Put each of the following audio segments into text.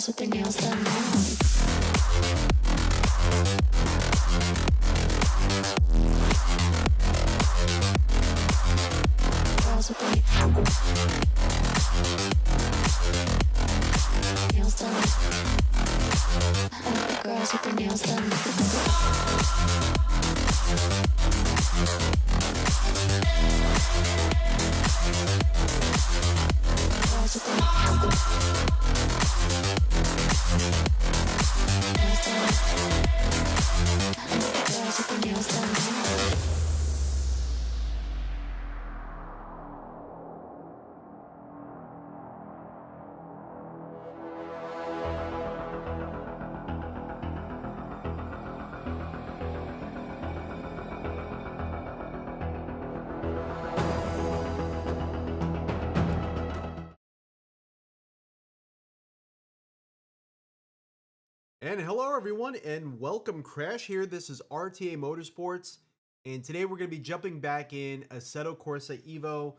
girls with their nails done now. Girls with their nails done. I like the girls with their nails done. Girls with their nails done. I like the girls with their nails done. And hello everyone and welcome. Crash here. This is RTA Motorsports and today we're going to be jumping back in Assetto Corsa Evo.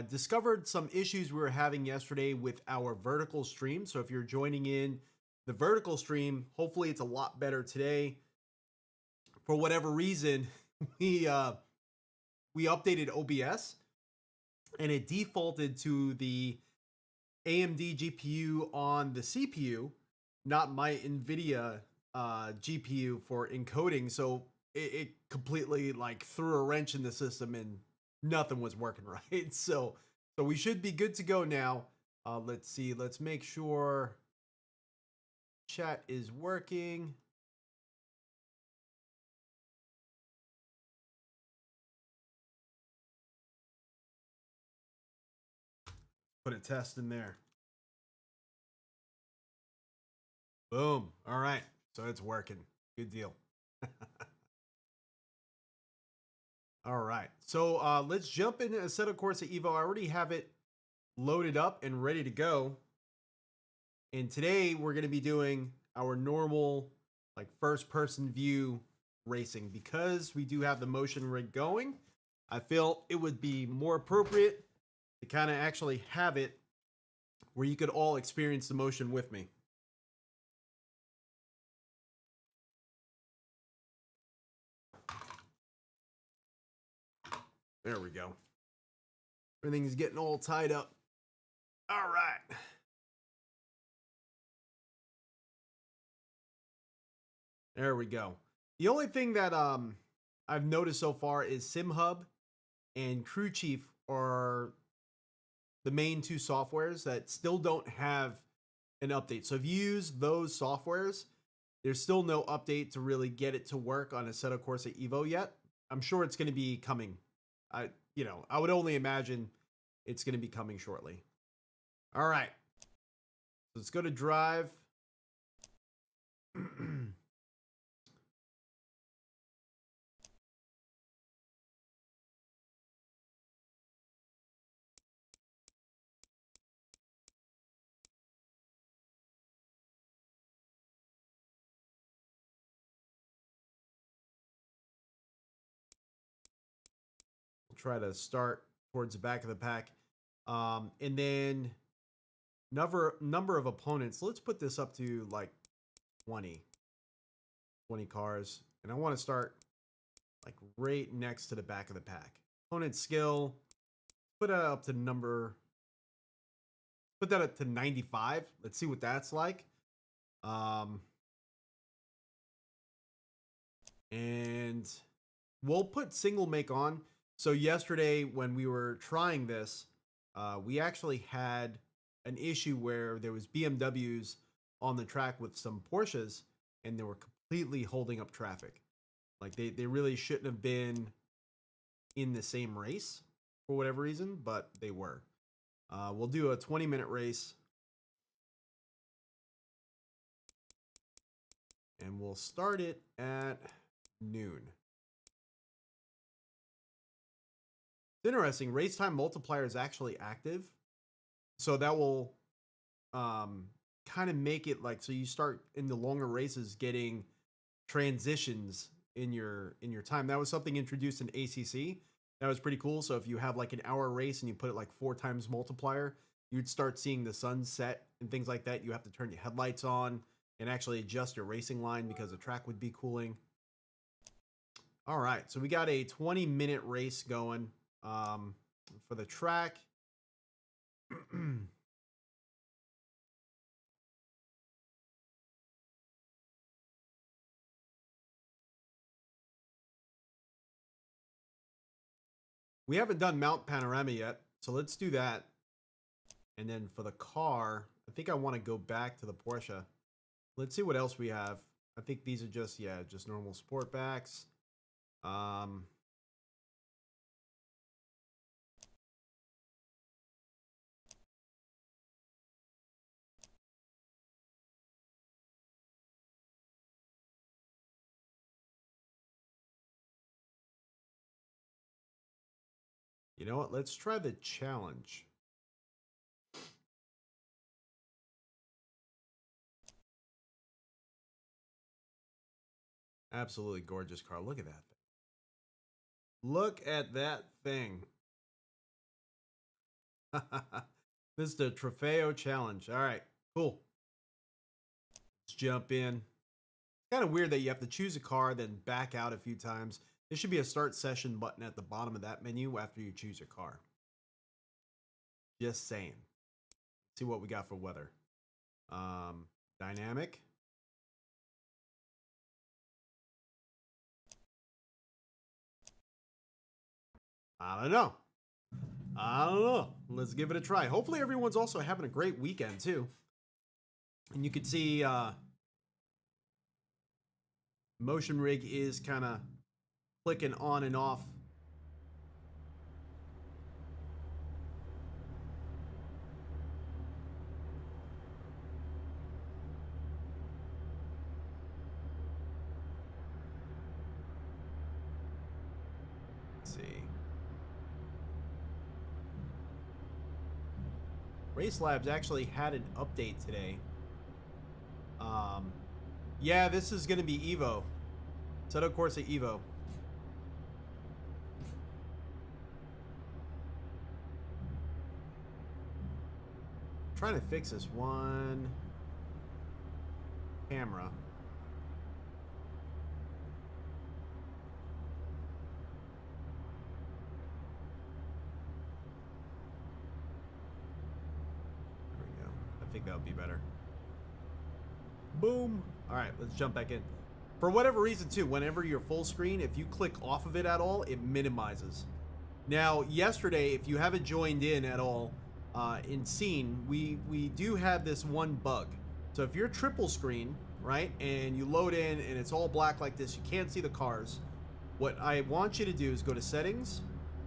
Discovered some issues we were having yesterday with our vertical stream. So if you're joining in the vertical stream, hopefully it's a lot better today. For whatever reason, we updated OBS and it defaulted to the AMD GPU on the CPU, not my NVIDIA GPU for encoding. So it completely like threw a wrench in the system and nothing was working right. So we should be good to go now. Let's see. Let's make sure chat is working. Put a test in there. Boom. All right. So it's working. Good deal. All right. So let's jump into Assetto Corsa Evo. I already have it loaded up and ready to go. And today we're going to be doing our normal like first person view racing. Because we do have the motion rig going, I feel it would be more appropriate to kind of actually have it where you could all experience the motion with me. There we go. Everything's getting all tied up. All right. There we go. The only thing that I've noticed so far is SimHub and Crew Chief are the main two softwares that still don't have an update. So if you use those softwares, there's still no update to really get it to work on Assetto Corsa Evo yet. I'm sure it's going to be coming. I would only imagine it's going to be coming shortly. All right. So let's go to drive. Try to start towards the back of the pack, and then number of opponents. Let's put this up to like 20 cars, and I want to start like right next to the back of the pack. Opponent skill, put that up to 95. Let's see what that's like. And we'll put single make on. So yesterday when we were trying this, we actually had an issue where there was BMWs on the track with some Porsches and they were completely holding up traffic. Like they really shouldn't have been in the same race for whatever reason, but they were. We'll do a 20-minute race. And we'll start it at noon. Interesting. Race time multiplier is actually active, so that will kind of make it like so you start in the longer races getting transitions in your time. That was something introduced in ACC. That was pretty cool. So if you have like an hour race and you put it like 4 times multiplier, you'd start seeing the sun set and things like that. You have to turn your headlights on and actually adjust your racing line because the track would be cooling. All right, so we got a 20-minute race going for the track. We haven't done Mount Panorama yet, so let's do that. And then for the car, I think I want to go back to the Porsche. Let's see what else we have. I think these are just, yeah, just normal Sportbacks. You know what? Let's try the challenge. Absolutely gorgeous car. Look at that thing. Look at that thing. This is the Trofeo Challenge. All right, cool. Let's jump in. Kind of weird that you have to choose a car, then back out a few times. There should be a start session button at the bottom of that menu after you choose your car. Just saying. Let's see what we got for weather. Dynamic. I don't know. Let's give it a try. Hopefully everyone's also having a great weekend too. And you can see motion rig is kind of clicking on and off. Let's see. Race Labs actually had an update today. Yeah, this is going to be EVO. Assetto Corsa EVO. Trying to fix this one camera. There we go. I think that would be better. Boom. All right, let's jump back in. For whatever reason too, whenever you're full screen, if you click off of it at all, it minimizes. Now, yesterday, if you haven't joined in at all in scene, we do have this one bug. So if you're triple screen, right, and you load in and it's all black like this, you can't see the cars. What I want you to do is go to settings,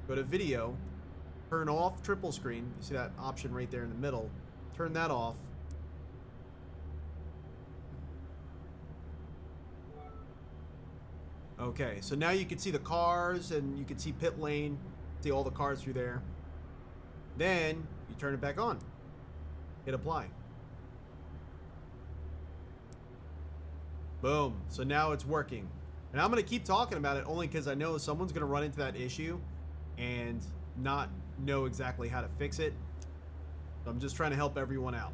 go to video, turn off triple screen. You see that option right there in the middle. Turn that off. Okay, so now you can see the cars and you can see pit lane, see all the cars through there. Then you turn it back on, hit apply. Boom, so now it's working. And I'm gonna keep talking about it only because I know someone's gonna run into that issue and not know exactly how to fix it. So I'm just trying to help everyone out.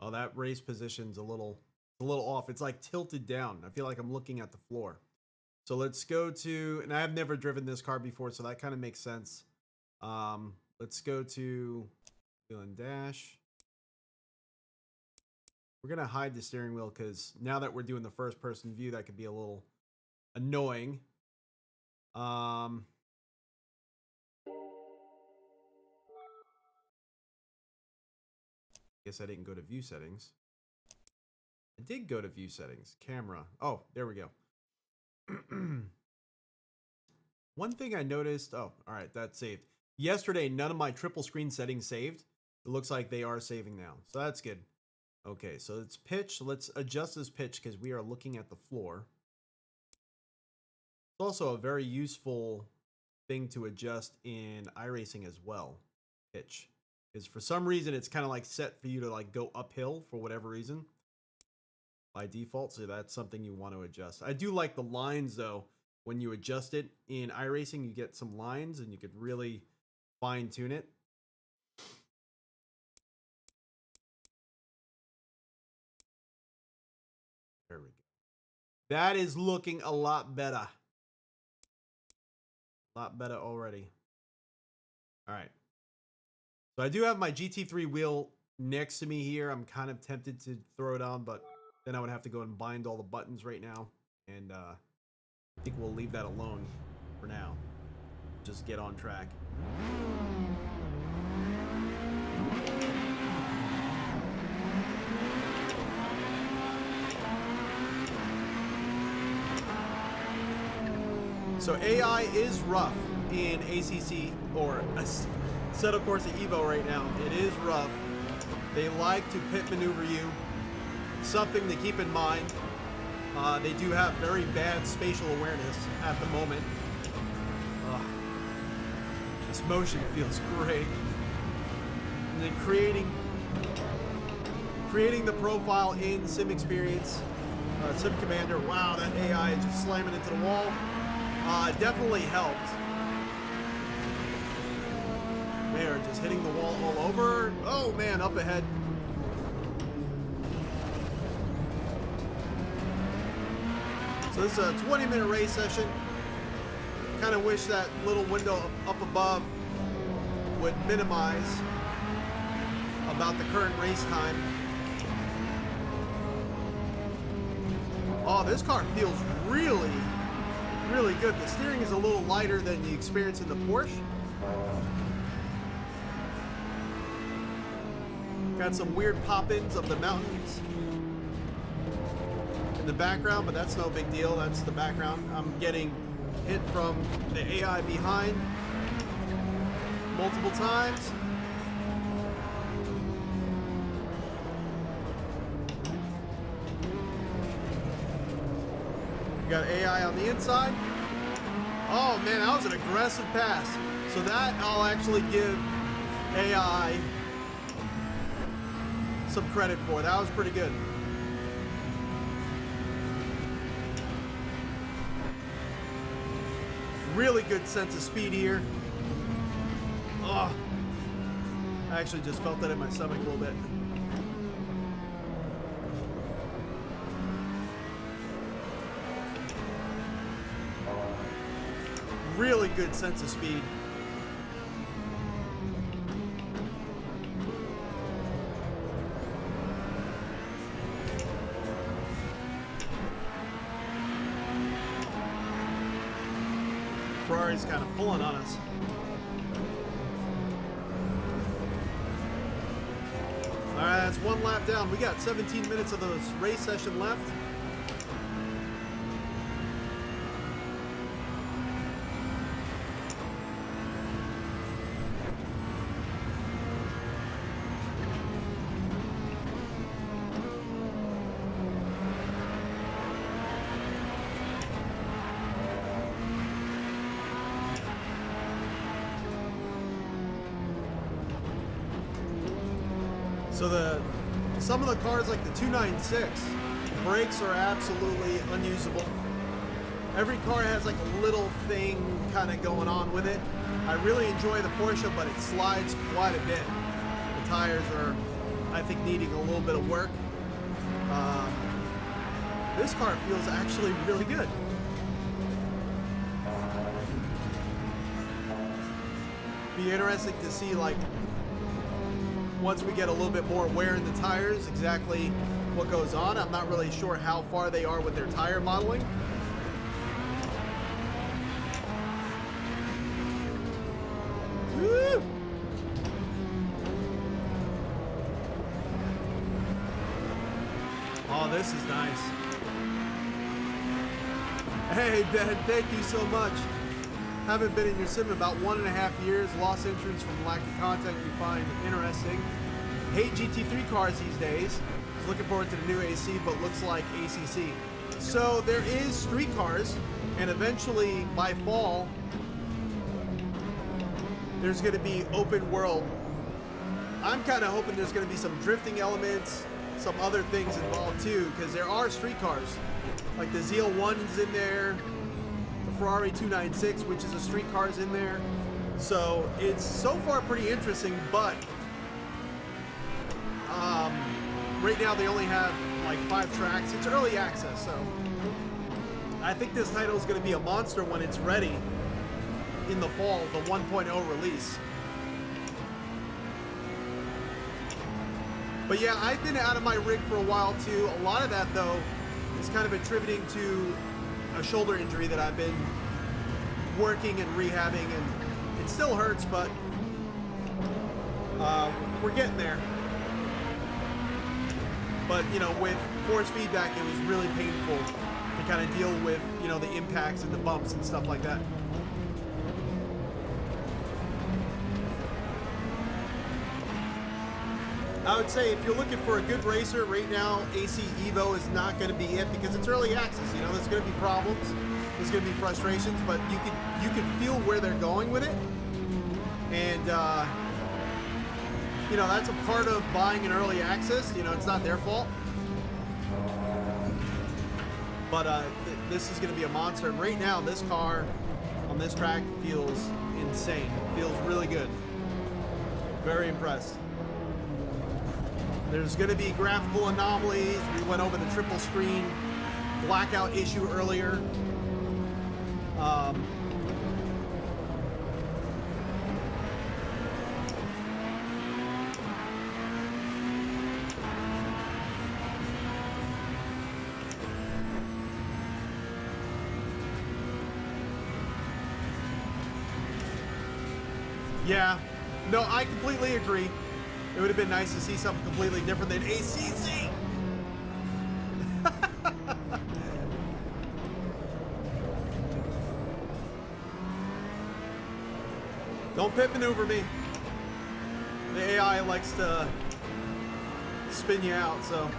Oh, that race position's a little off. It's like tilted down. I feel like I'm looking at the floor. So let's go to, and I've never driven this car before, so that kind of makes sense. Let's go to wheel and dash. We're gonna hide the steering wheel because now that we're doing the first person view, that could be a little annoying. Guess I didn't go to view settings. I did go to view settings. Camera. Oh, there we go. One thing I noticed. Oh, all right, that's saved. Yesterday, none of my triple screen settings saved. It looks like they are saving now, so that's good. Okay, so it's pitch. Let's adjust this pitch because we are looking at the floor. It's also a very useful thing to adjust in iRacing as well. Pitch. Is for some reason it's kind of like set for you to like go uphill for whatever reason. by default, so that's something you want to adjust. I do like the lines though. When you adjust it in iRacing, you get some lines and you could really fine tune it. There we go. That is looking a lot better. A lot better already. All right. So I do have my GT3 wheel next to me here. I'm kind of tempted to throw it on, but then I would have to go and bind all the buttons right now. And I think we'll leave that alone for now. Just get on track. So AI is rough in ACC or Assetto Corsa EVO right now. It is rough. They like to pit maneuver you. Something to keep in mind. They do have very bad spatial awareness at the moment. This motion feels great. And then creating the profile in Sim Experience, Sim Commander. Wow, that AI is just slamming into the wall. Definitely helped. They are just hitting the wall all over. Oh man, up ahead. So this is a 20-minute race session. Kind of wish that little window up above would minimize about the current race time. Oh, this car feels really good. The steering is a little lighter than the experience in the Porsche. Got some weird pop-ins of the mountains in the background, but that's no big deal. That's the background. I'm getting hit from the AI behind multiple times. We got AI on the inside. Oh man, that was an aggressive pass. So that I'll actually give AI some credit for. That was pretty good. Really good sense of speed here. Oh, I actually just felt that in my stomach a little bit. Really good sense of speed. Ferrari's kind of pulling on us. All right, that's one lap down. We got 17 minutes of the race session left. So some of the cars like the 296, brakes are absolutely unusable. Every car has like a little thing kind of going on with it. I really enjoy the Porsche, but it slides quite a bit. The tires are, I think, needing a little bit of work. This car feels actually really good. Be interesting to see, like, once we get a little bit more wear in the tires, exactly what goes on. I'm not really sure how far they are with their tire modeling. Woo! Oh, this is nice. Hey, Ben, thank you so much. Haven't been in your sim in about 1.5 years. Lost interest from lack of content you find interesting. Hate GT3 cars these days. Looking forward to the new AC, but looks like ACC. So there is street cars, and eventually by fall, there's going to be open world. I'm kind of hoping there's going to be some drifting elements, some other things involved too, because there are street cars. Like the ZL1's in there, the Ferrari 296, which is a street car's in there. So it's so far pretty interesting, but right now they only have like 5 tracks. It's early access, so I think this title is going to be a monster when it's ready in the fall, the 1.0 release. But yeah, I've been out of my rig for a while too. A lot of that though is kind of attributing to a shoulder injury that I've been working and rehabbing, and it still hurts, but we're getting there. But you know, with force feedback, it was really painful to kind of deal with, you know, the impacts and the bumps and stuff like that. I would say if you're looking for a good racer right now, AC EVO is not going to be it, because it's early access. You know, there's going to be problems, there's going to be frustrations, but you can feel where they're going with it, and you know, that's a part of buying an early access. You know, it's not their fault, but this is going to be a monster. And right now, this car on this track feels insane. Feels really good. Very impressed. There's going to be graphical anomalies. We went over the triple screen blackout issue earlier. Yeah, no, I completely agree. It would have been nice to see something completely different than ACC. Don't pit maneuver me. The AI likes to spin you out, so.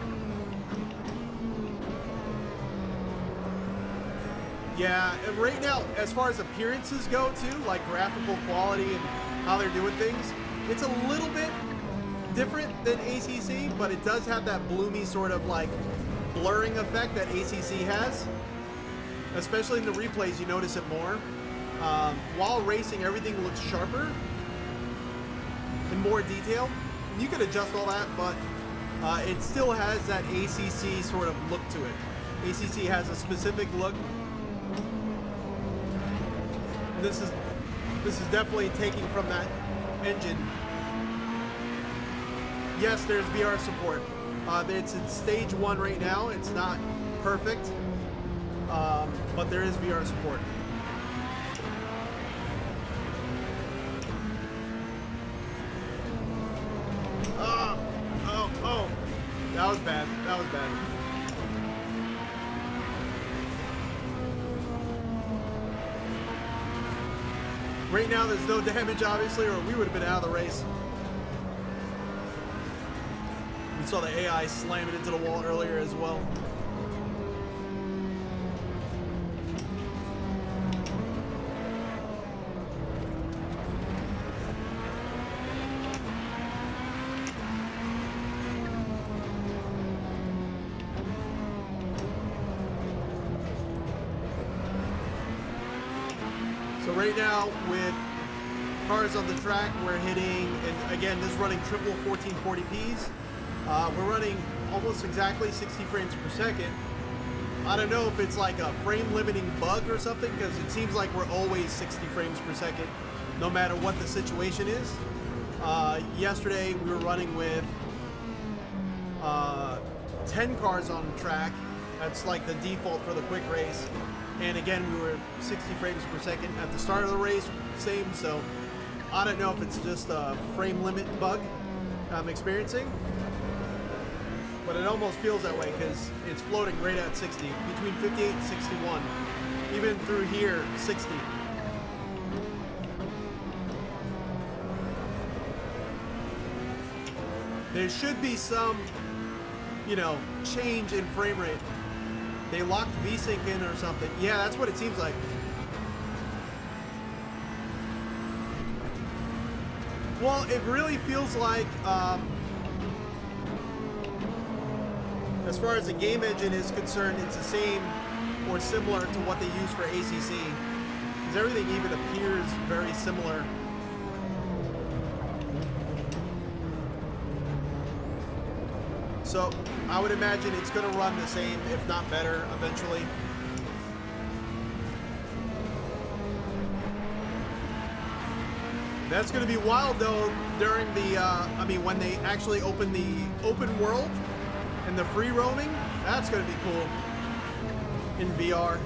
Yeah, and right now, as far as appearances go too, like graphical quality and how they're doing things, it's a little bit different than ACC, but it does have that bloomy sort of like blurring effect that ACC has. Especially in the replays, you notice it more. While racing, everything looks sharper in more detail. You can adjust all that, but it still has that ACC sort of look to it. ACC has a specific look. This is definitely taking from that engine. Yes, there's VR support. It's in stage 1 right now. It's not perfect, but there is VR support. Oh, that was bad. That was bad. Right now, there's no damage, obviously, or we would have been out of the race. We saw the AI slam it into the wall earlier as well. So right now, with cars on the track, we're hitting, and again, this is running triple 1440p's. We're running almost exactly 60 frames per second. I don't know if it's like a frame limiting bug or something, because it seems like we're always 60 frames per second, no matter what the situation is. Yesterday, we were running with 10 cars on the track. That's like the default for the quick race. And again, we were 60 frames per second at the start of the race, same. So I don't know if it's just a frame limit bug I'm experiencing, but it almost feels that way because it's floating right at 60, between 58 and 61. Even through here, 60. There should be some, you know, change in frame rate. They locked VSync in or something. Yeah, that's what it seems like. Well, it really feels like As far as the game engine is concerned, it's the same or similar to what they use for ACC. Because everything even appears very similar. So I would imagine it's going to run the same, if not better, eventually. That's going to be wild, though, during the, when they actually open the open world and the free roaming. That's going to be cool in VR.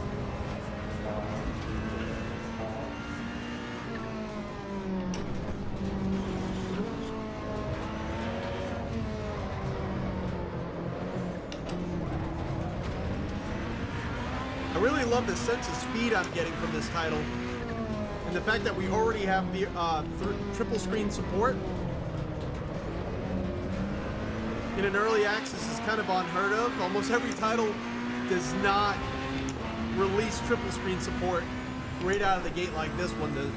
I really love the sense of speed I'm getting from this title. And the fact that we already have triple screen support in an early access is kind of unheard of. Almost every title does not release triple screen support right out of the gate like this one does.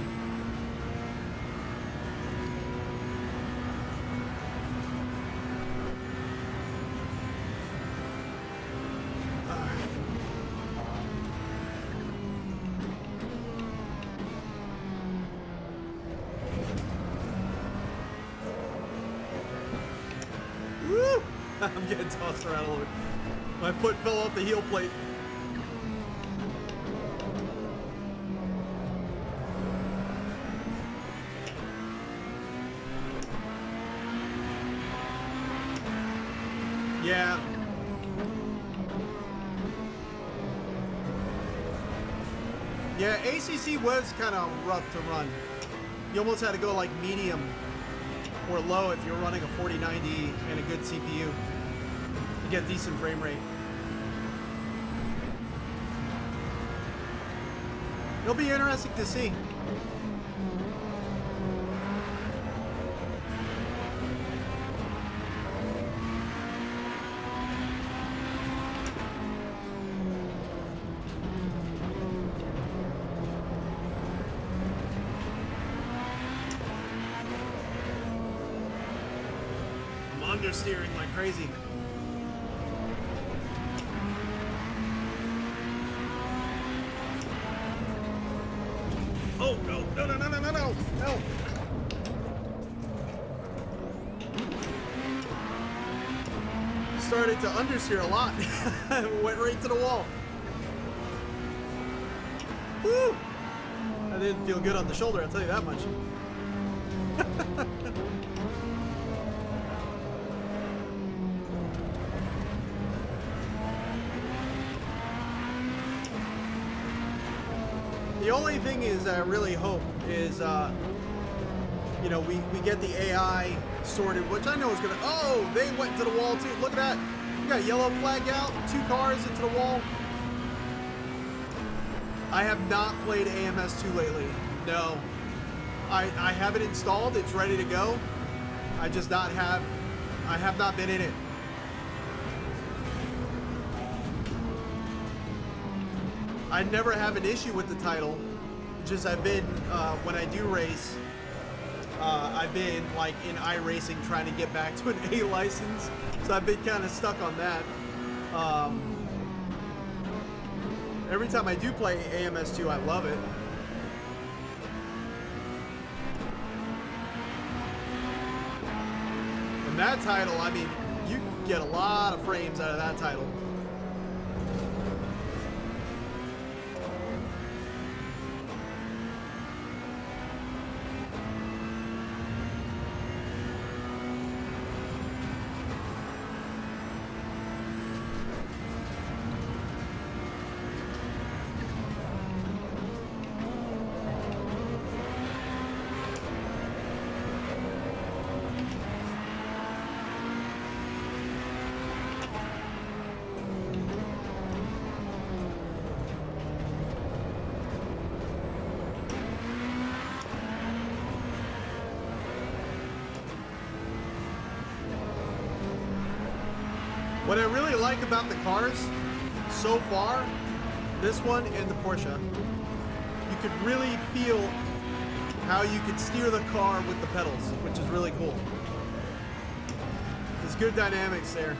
I'm getting tossed around a little bit. My foot fell off the heel plate. Yeah. Yeah, ACC was kind of rough to run. You almost had to go like medium or low if you're running a 4090 and a good CPU to get decent frame rate. It'll be interesting to see. Understeering like crazy. Oh no, no, no, no, no, no, no, no. Started to understeer a lot. Went right to the wall. Woo! I didn't feel good on the shoulder, I'll tell you that much. The only thing is, I really hope is, you know, we get the AI sorted, which I know is gonna. Oh, they went to the wall too. Look at that. We got yellow flag out. 2 cars into the wall. I have not played AMS2 lately. No, I have it installed. It's ready to go. I have not been in it. I never have an issue with the title. Just I've been, when I do race, I've been like in iRacing trying to get back to an A license. So I've been kind of stuck on that. Every time I do play AMS2, I love it. And that title, I mean, you get a lot of frames out of that title. What I really like about the cars so far, this one and the Porsche, you could really feel how you could steer the car with the pedals, which is really cool. There's good dynamics there.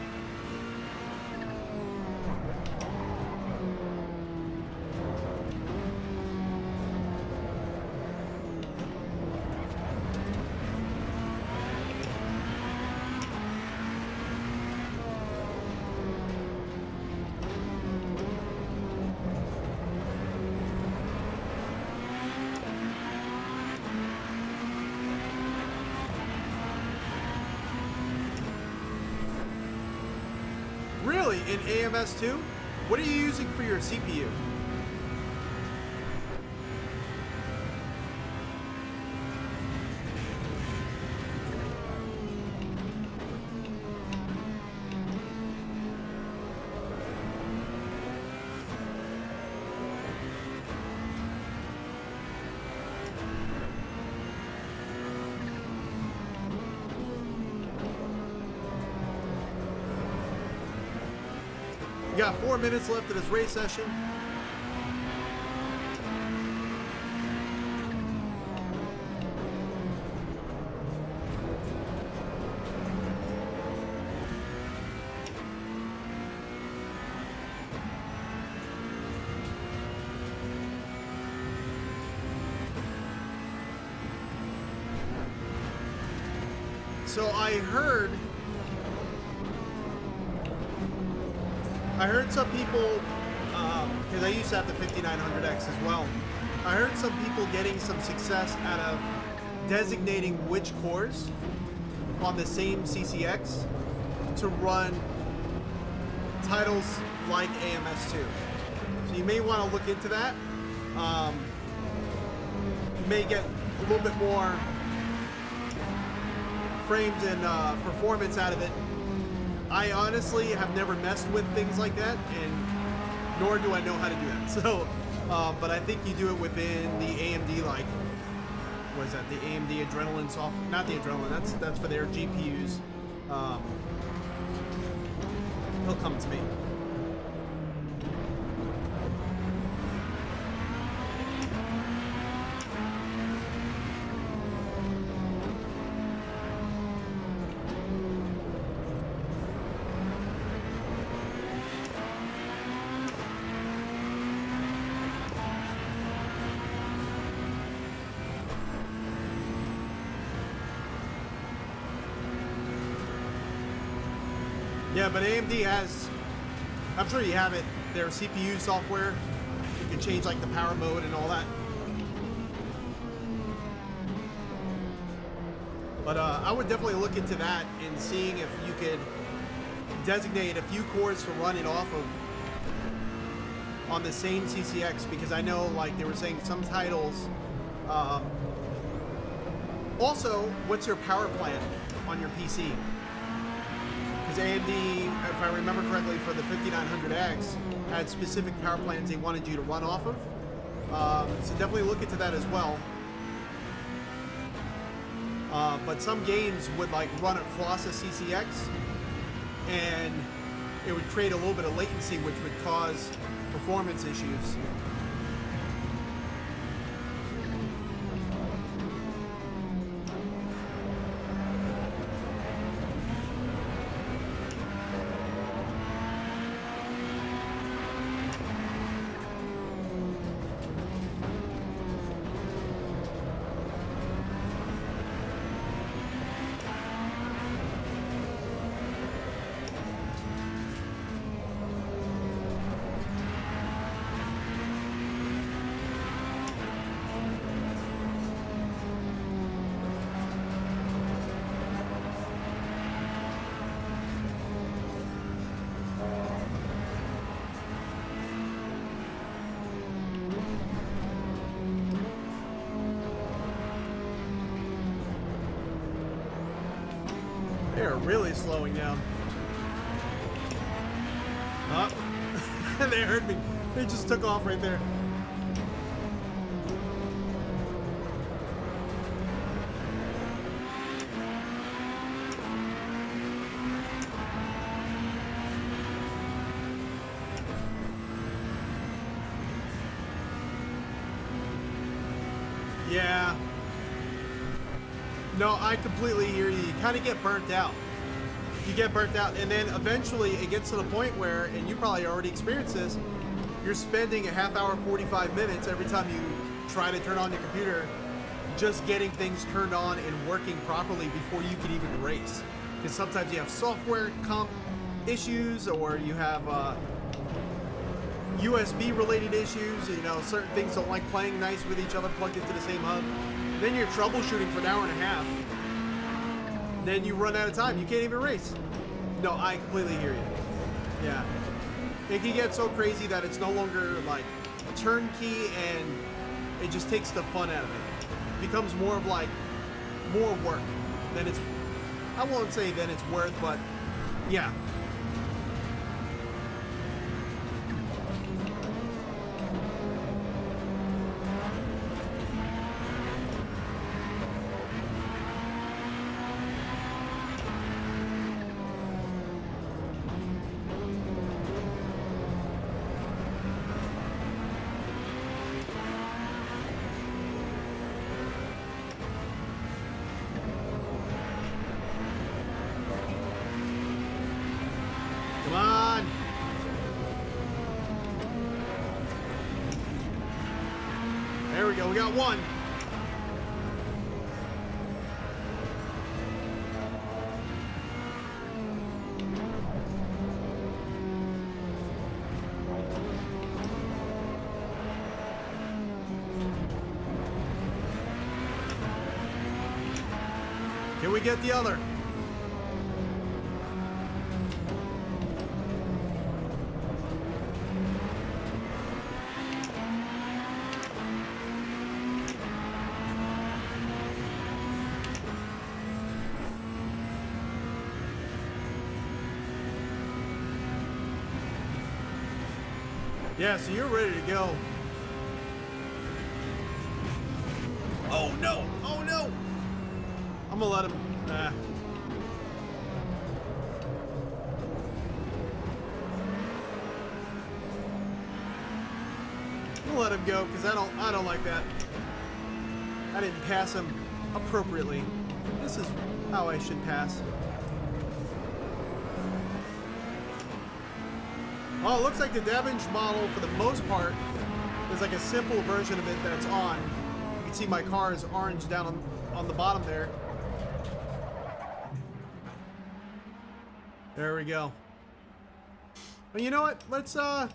Really? In AMS2? What are you using for your CPU? We got 4 minutes left of this race session. So I heard some people, because I used to have the 5900X as well, I heard some people getting some success out of designating which cores on the same CCX to run titles like AMS2. So you may want to look into that. You may get a little bit more frames and performance out of it. I honestly have never messed with things like that, and nor do I know how to do that. So, but I think you do it within the AMD, like, what is that? The AMD Adrenalin software? Not the Adrenalin. That's for their GPUs. He'll come to me. Yeah, but AMD has, I'm sure you have it, their CPU software. You can change like the power mode and all that. But I would definitely look into that and seeing if you could designate a few cores to run it off of on the same CCX, because I know, like they were saying, some titles. Also, what's your power plan on your PC? Because AMD, if I remember correctly, for the 5900X, had specific power plans they wanted you to run off of. So definitely look into that as well. But some games would like run across a CCX, and it would create a little bit of latency, which would cause performance issues. They're really slowing down. Oh, they heard me. They just took off right there. Yeah. No, I completely hear you. You kind of get burnt out. You get burnt out, and then eventually it gets to the point where, and you probably already experienced this, you're spending a half hour, 45 minutes every time you try to turn on your computer, just getting things turned on and working properly before you can even race. Because sometimes you have software comp issues, or you have USB related issues, you know, certain things don't like playing nice with each other plugged into the same hub. Then you're troubleshooting for an hour and a half. Then you run out of time. You can't even race. No, I completely hear you. Yeah. It can get so crazy that it's no longer like turnkey and it just takes the fun out of it. It becomes more of like more work than it's, I won't say than it's worth, but yeah. Come on. There we go. We got one. Can we get the other? Yeah, so you're ready to go. Oh no! Oh no! I'm gonna let him. I'm gonna let him go because I don't like that. I didn't pass him appropriately. This is how I should pass. Oh, it looks like the damage model, for the most part, is like a simple version of it that's on. You can see my car is orange down on the bottom there. There we go. Well, you know what? Let's, I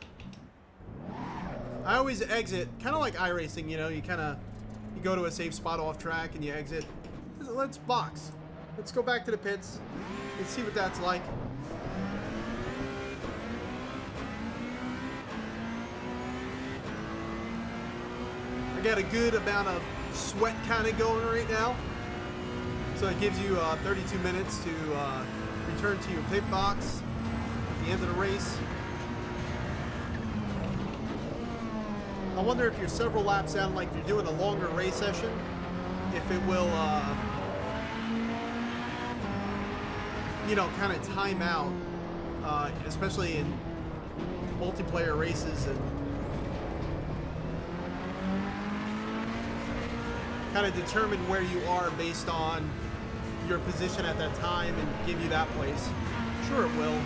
always exit, kind of like iRacing, you know, you go to a safe spot off track and you exit. Let's box. Let's go back to the pits and see what that's like. I got a good amount of sweat kind of going right now. So it gives you 32 minutes to return to your pit box at the end of the race. I wonder if you're several laps out, like if you're doing a longer race session, if it will, you know, kind of time out, especially in multiplayer races, and kind of determine where you are based on your position at that time and give you that place. Sure it will.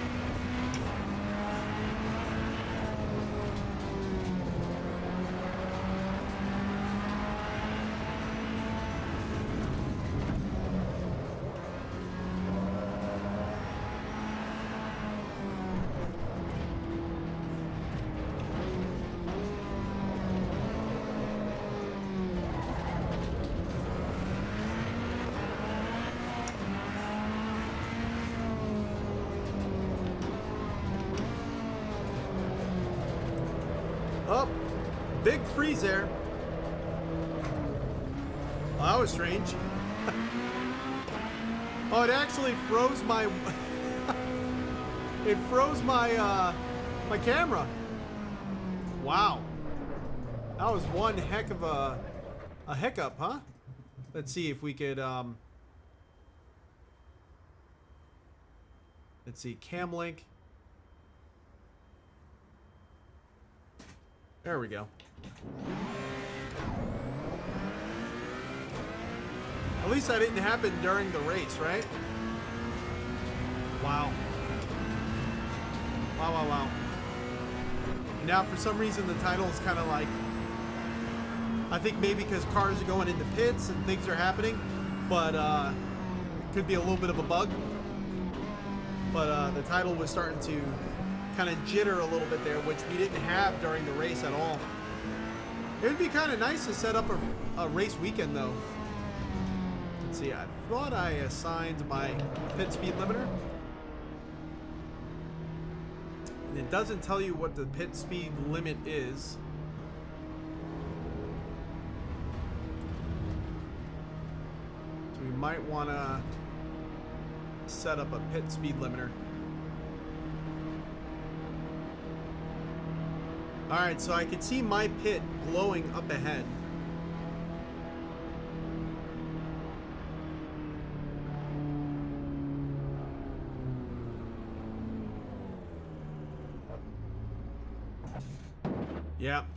Oh, big freeze there. Well, that was strange. Oh, it actually froze my... it froze my, my camera. Wow. That was one heck of a hiccup, huh? Let's see if we could, let's see, cam link. There we go. At least that didn't happen during the race, right? Wow. Wow, wow, wow. And now for some reason the title is kind of like, I think maybe because cars are going into pits and things are happening, but it could be a little bit of a bug. But the title was starting to kind of jitter a little bit there, which we didn't have during the race at all. It would be kind of nice to set up a race weekend though. Let's see, I thought I assigned my pit speed limiter. And it doesn't tell you what the pit speed limit is. So we might want to set up a pit speed limiter. All right, so I can see my pit glowing up ahead.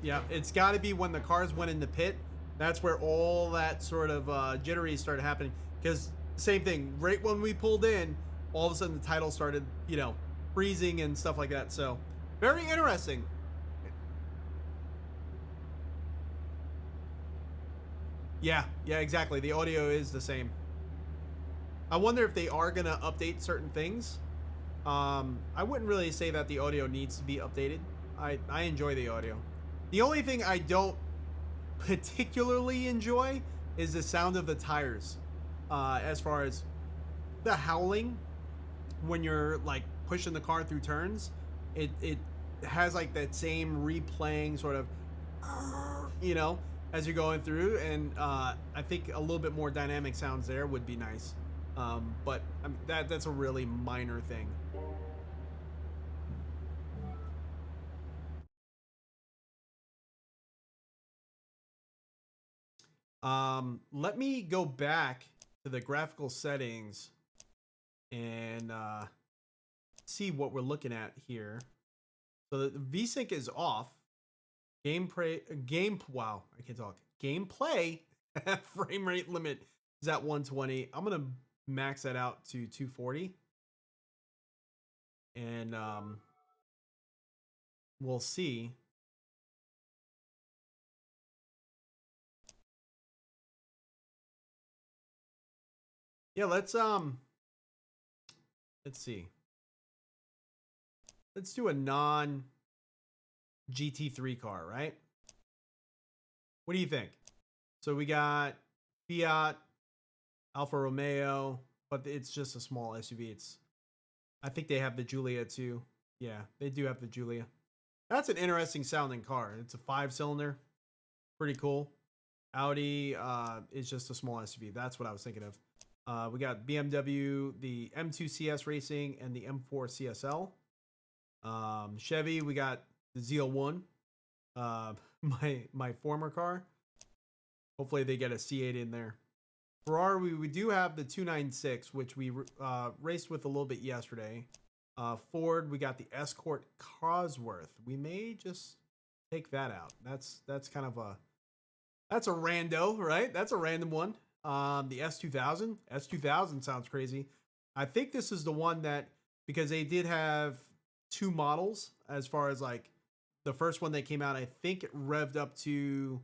Yeah, it's got to be when the cars went in the pit. That's where all that sort of jittery started happening. Because same thing, right when we pulled in, all of a sudden the title started, you know, freezing and stuff like that. So very interesting. Yeah, exactly. The audio is the same. I wonder if they are going to update certain things. I wouldn't really say that the audio needs to be updated. I enjoy the audio. The only thing I don't particularly enjoy is the sound of the tires. As far as the howling when you're like pushing the car through turns, it has like that same replaying sort of, you know, as you're going through. And I think a little bit more dynamic sounds there would be nice. But I mean, that's a really minor thing. Let me go back to the graphical settings and see what we're looking at here. So the VSync is off. Wow, I can't talk. Gameplay frame rate limit is at 120. I'm gonna max that out to 240, and we'll see. Yeah, let's see. Let's do a non GT3 car, right? What do you think? So we got Fiat, Alfa Romeo, but it's just a small SUV. I think they have the Giulia too. Yeah, they do have the Giulia. That's an interesting sounding car. It's a 5-cylinder. Pretty cool. Audi is just a small SUV. That's what I was thinking of. We got BMW, the M2 CS Racing, and the M4 CSL. Chevy, we got the ZL1, my former car. Hopefully they get a C8 in there. Ferrari, we do have the 296, which we raced with a little bit yesterday. Ford, we got the Escort Cosworth. We may just take that out. That's kind of that's a rando, right? That's a random one. The S2000. S2000 sounds crazy. I think this is the one that, because they did have two models as far as like the first one that came out, I think it revved up to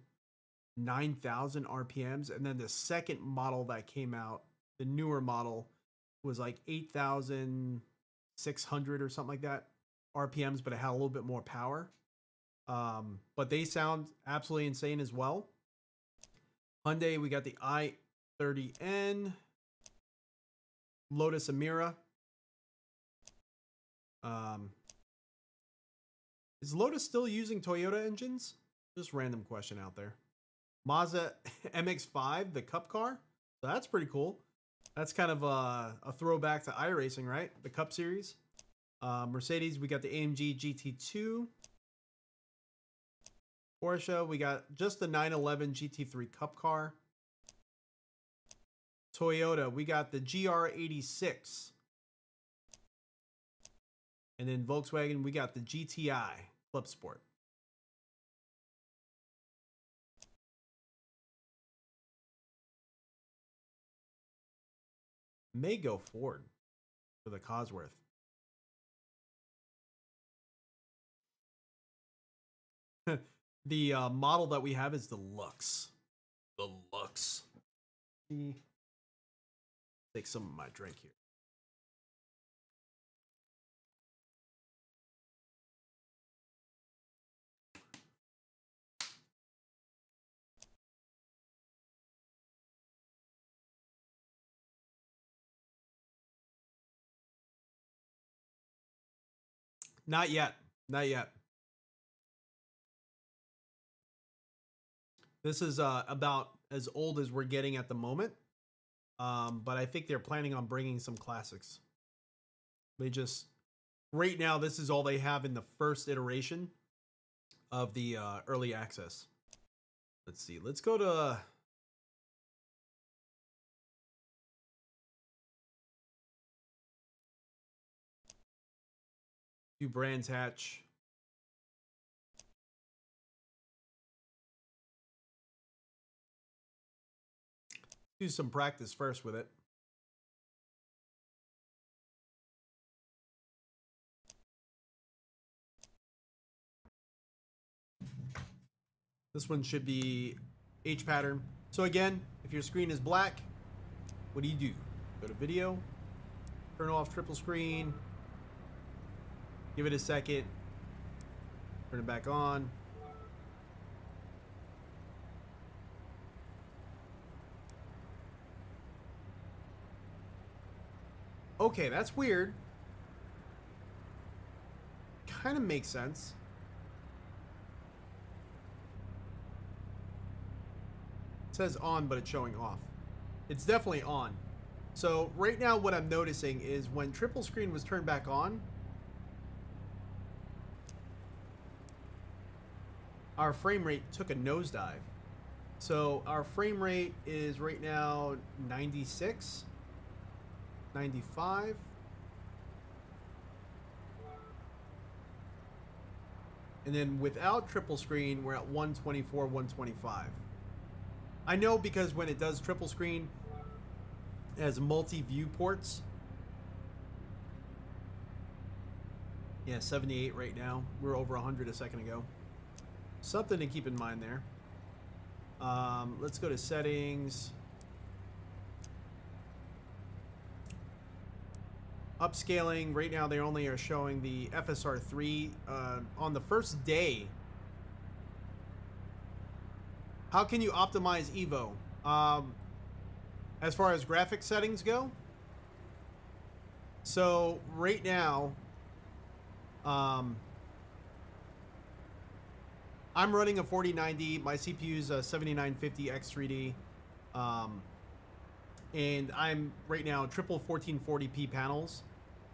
9,000 RPMs. And then the second model that came out, the newer model, was like 8,600 or something like that RPMs, but it had a little bit more power. But they sound absolutely insane as well. Hyundai, we got the i30N, Lotus Emira. Is Lotus still using Toyota engines? Just random question out there. Mazda MX-5, the Cup car. So that's pretty cool. That's kind of a throwback to iRacing, right? The Cup series. Mercedes, we got the AMG GT2. Porsche, we got just the 911 GT3 Cup car. Toyota, we got the GR86. And then Volkswagen, we got the GTI ClubSport. May go Ford for the Cosworth. The model that we have is the Lux. The Lux. Take some of my drink here. Not yet. Not yet. This is about as old as we're getting at the moment. But I think they're planning on bringing some classics. They just, right now, this is all they have in the first iteration of the early access. Let's see. Let's go to... do Brands Hatch. Do some practice first with it. This one should be H pattern. So again, if your screen is black, what do? Go to video, turn off triple screen, give it a second, turn it back on. Okay, that's weird. Kind of makes sense. It says on, but it's showing off. It's definitely on. So right now what I'm noticing is when triple screen was turned back on, our frame rate took a nosedive. So our frame rate is right now 96. 95. And then without triple screen, we're at 124, 125. I know because when it does triple screen, it has multi-view ports. Yeah, 78 right now. We're over 100 a second ago. Something to keep in mind there. Let's go to settings. Upscaling, right now they only are showing the FSR3 on the first day. How can you optimize EVO? As far as graphic settings go, so right now, I'm running a 4090. My CPU is a 7950 X3D, and I'm right now triple 1440p panels.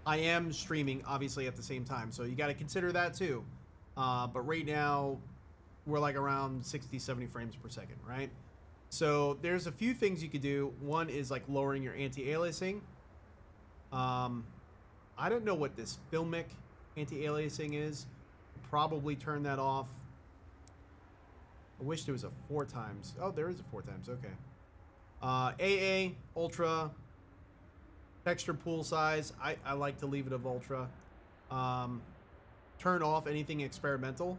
I am streaming obviously at the same time, so you got to consider that too. But right now we're like around 60-70 frames per second, right? So there's a few things you could do. One is like lowering your anti-aliasing. I don't know what this filmic anti-aliasing is. Probably turn that off. I wish there was a 4 times. Oh, there is a 4 times. Okay. AA, ultra, texture pool size. I like to leave it of ultra. Turn off anything experimental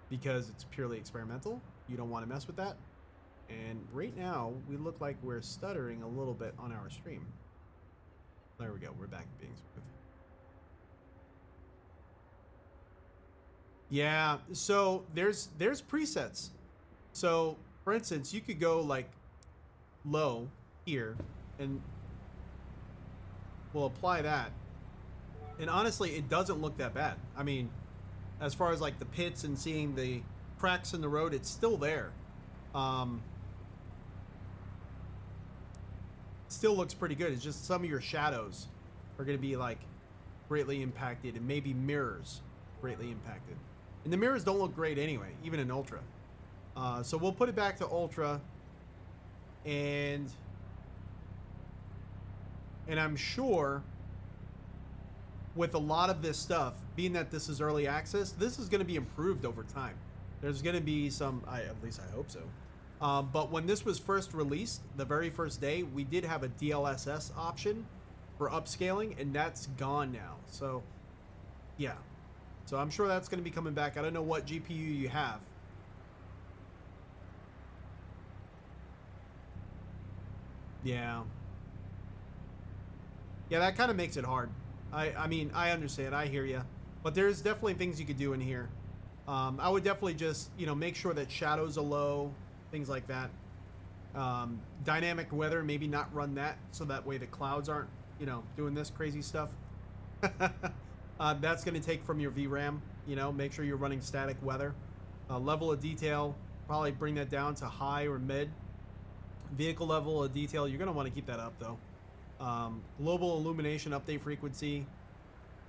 because it's purely experimental. You don't want to mess with that. And right now, we look like we're stuttering a little bit on our stream. There we go. We're back to being smooth. Yeah, so there's presets. So, for instance, you could go like low here, and we'll apply that. And honestly, it doesn't look that bad. I mean, as far as like the pits and seeing the cracks in the road, it's still there. Still looks pretty good. It's just some of your shadows are going to be like greatly impacted, and maybe mirrors greatly impacted. And the mirrors don't look great anyway, even in ultra. So we'll put it back to ultra, and I'm sure with a lot of this stuff, being that this is early access, this is going to be improved over time. There's going to be some, at least I hope so. But when this was first released, the very first day, we did have a DLSS option for upscaling, and that's gone now. So, yeah. So I'm sure that's going to be coming back. I don't know what GPU you have. Yeah. Yeah, that kind of makes it hard. I mean, I understand. I hear you. But there's definitely things you could do in here. I would definitely just, you know, make sure that shadows are low, things like that. Dynamic weather, maybe not run that, so that way the clouds aren't, you know, doing this crazy stuff. That's going to take from your VRAM. You know, make sure you're running static weather. Level of detail, probably bring that down to high or mid. Vehicle level of detail, you're going to want to keep that up though. Global illumination update frequency,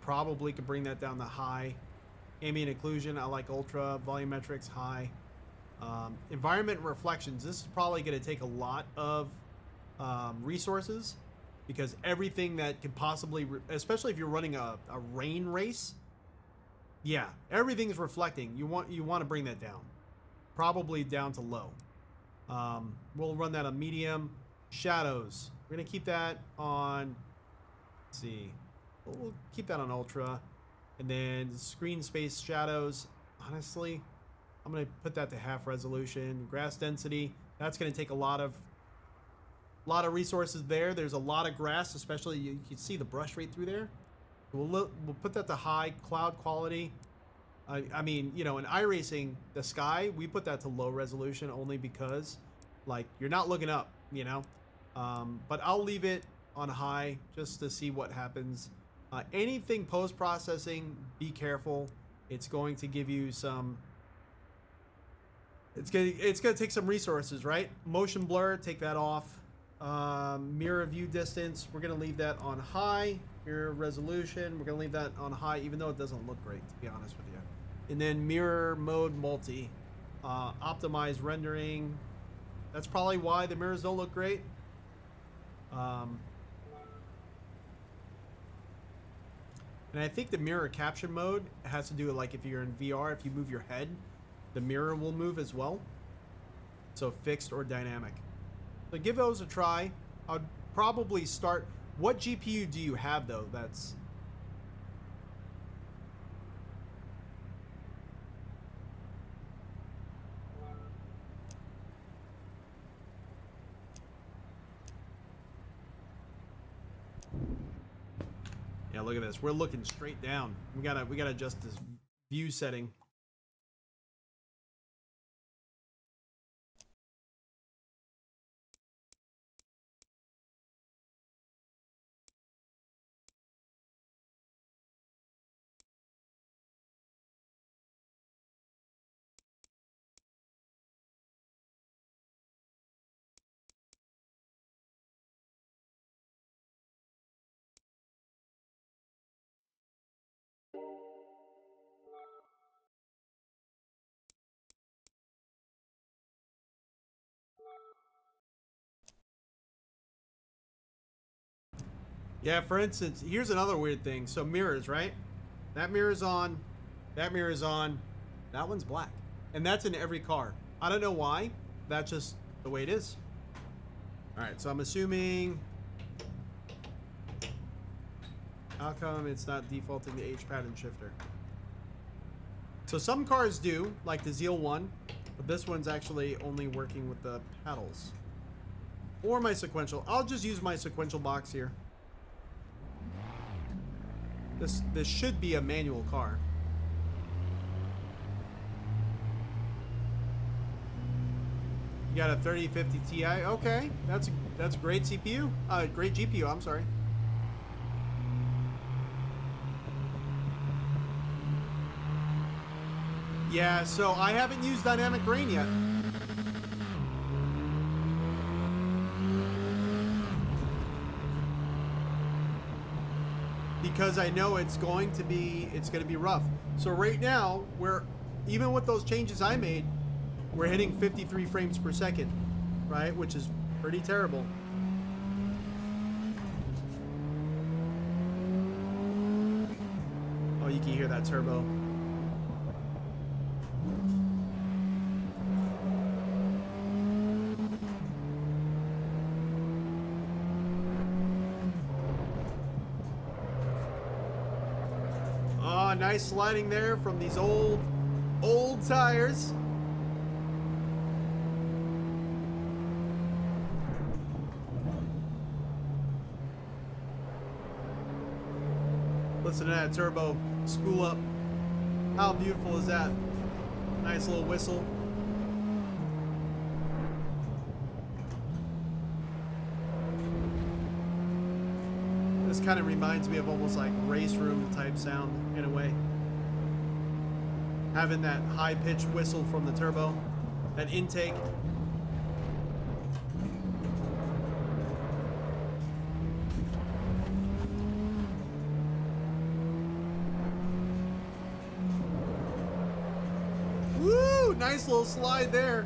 probably could bring that down to high. Ambient occlusion, I like ultra. Volumetrics, high. Environment reflections, this is probably going to take a lot of resources, because everything that could possibly, especially if you're running a rain race, yeah, everything's reflecting. You want to bring that down, probably down to low. We'll run that on medium. Shadows, we're gonna keep that on, let's see, we'll keep that on ultra. And then screen space shadows, honestly, I'm gonna put that to half resolution. Grass density, that's gonna take a lot of resources there. There's a lot of grass, especially you can see the brush right through there. We'll put that to high. Cloud quality, I mean, you know, in iRacing, the sky, we put that to low resolution only because, like, you're not looking up, you know. But I'll leave it on high just to see what happens. Anything post-processing, be careful. It's going to give you some... It's gonna take some resources, right? Motion blur, take that off. Mirror view distance, we're gonna leave that on high. Mirror resolution, we're gonna leave that on high, even though it doesn't look great, to be honest with you. And then mirror mode multi, optimize rendering. That's probably why the mirrors don't look great. And I think the mirror capture mode has to do with, like, if you're in VR, if you move your head, the mirror will move as well. So fixed or dynamic. So give those a try. I'd probably start... What GPU do you have, though? That's... Yeah, look at this. We're looking straight down. We gotta adjust this view setting. Yeah, for instance, here's another weird thing. So mirrors, right? That mirror's on. That mirror's on. That one's black. And that's in every car. I don't know why. That's just the way it is. All right, so I'm assuming... How come it's not defaulting the H pattern shifter? So some cars do, like the Zeal 1, but this one's actually only working with the pedals. Or my sequential. I'll just use my sequential box here. This should be a manual car. You got a 3050 Ti. Okay, that's a great CPU. Great GPU. I'm sorry. Yeah, so I haven't used dynamic rain yet. Because I know it's going to be rough. So right now, even with those changes I made, we're hitting 53 frames per second, right? Which is pretty terrible. Oh, you can hear that turbo. Nice sliding there from these old tires. Listen to that turbo spool up. How beautiful is that? Nice little whistle. This kind of reminds me of almost like race room type sound in a way. Having that high-pitched whistle from the turbo, that intake. Woo! Nice little slide there.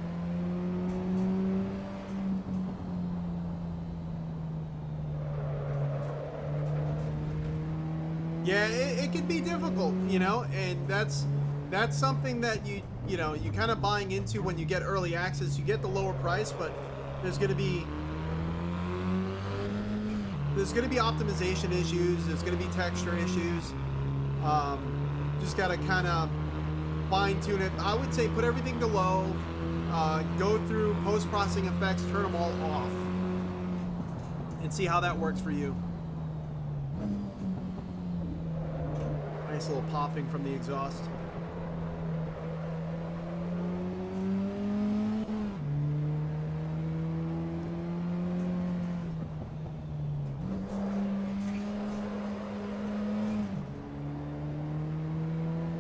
Yeah, it can be difficult, you know, and that's something that you kind of buying into when you get early access. You get the lower price, but there's going to be optimization issues. There's going to be texture issues. Just got to kind of fine tune it. I would say put everything to low. Go through post-processing effects, turn them all off, and see how that works for you. Nice little popping from the exhaust.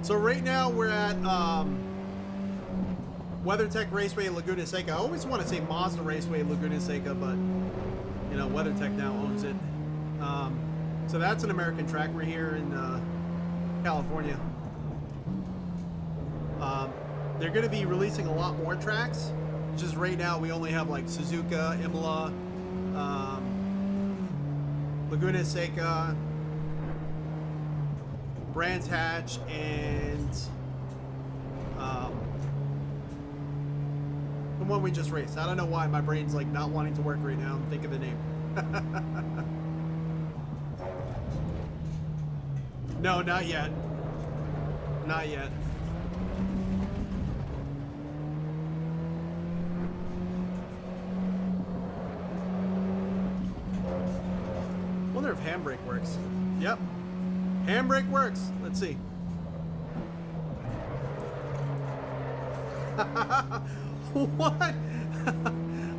So right now we're at WeatherTech Raceway Laguna Seca. I always want to say Mazda Raceway Laguna Seca, but you know, WeatherTech now owns it. So that's an American track. We're here in California. They're going to be releasing a lot more tracks. Just right now we only have like Suzuka, Imola, Laguna Seca, Brands Hatch, and the one we just raced. I don't know why my brain's like not wanting to work right now and think of the name. No, not yet. Not yet. Wonder if Handbrake works. Yep. Handbrake works. Let's see. What?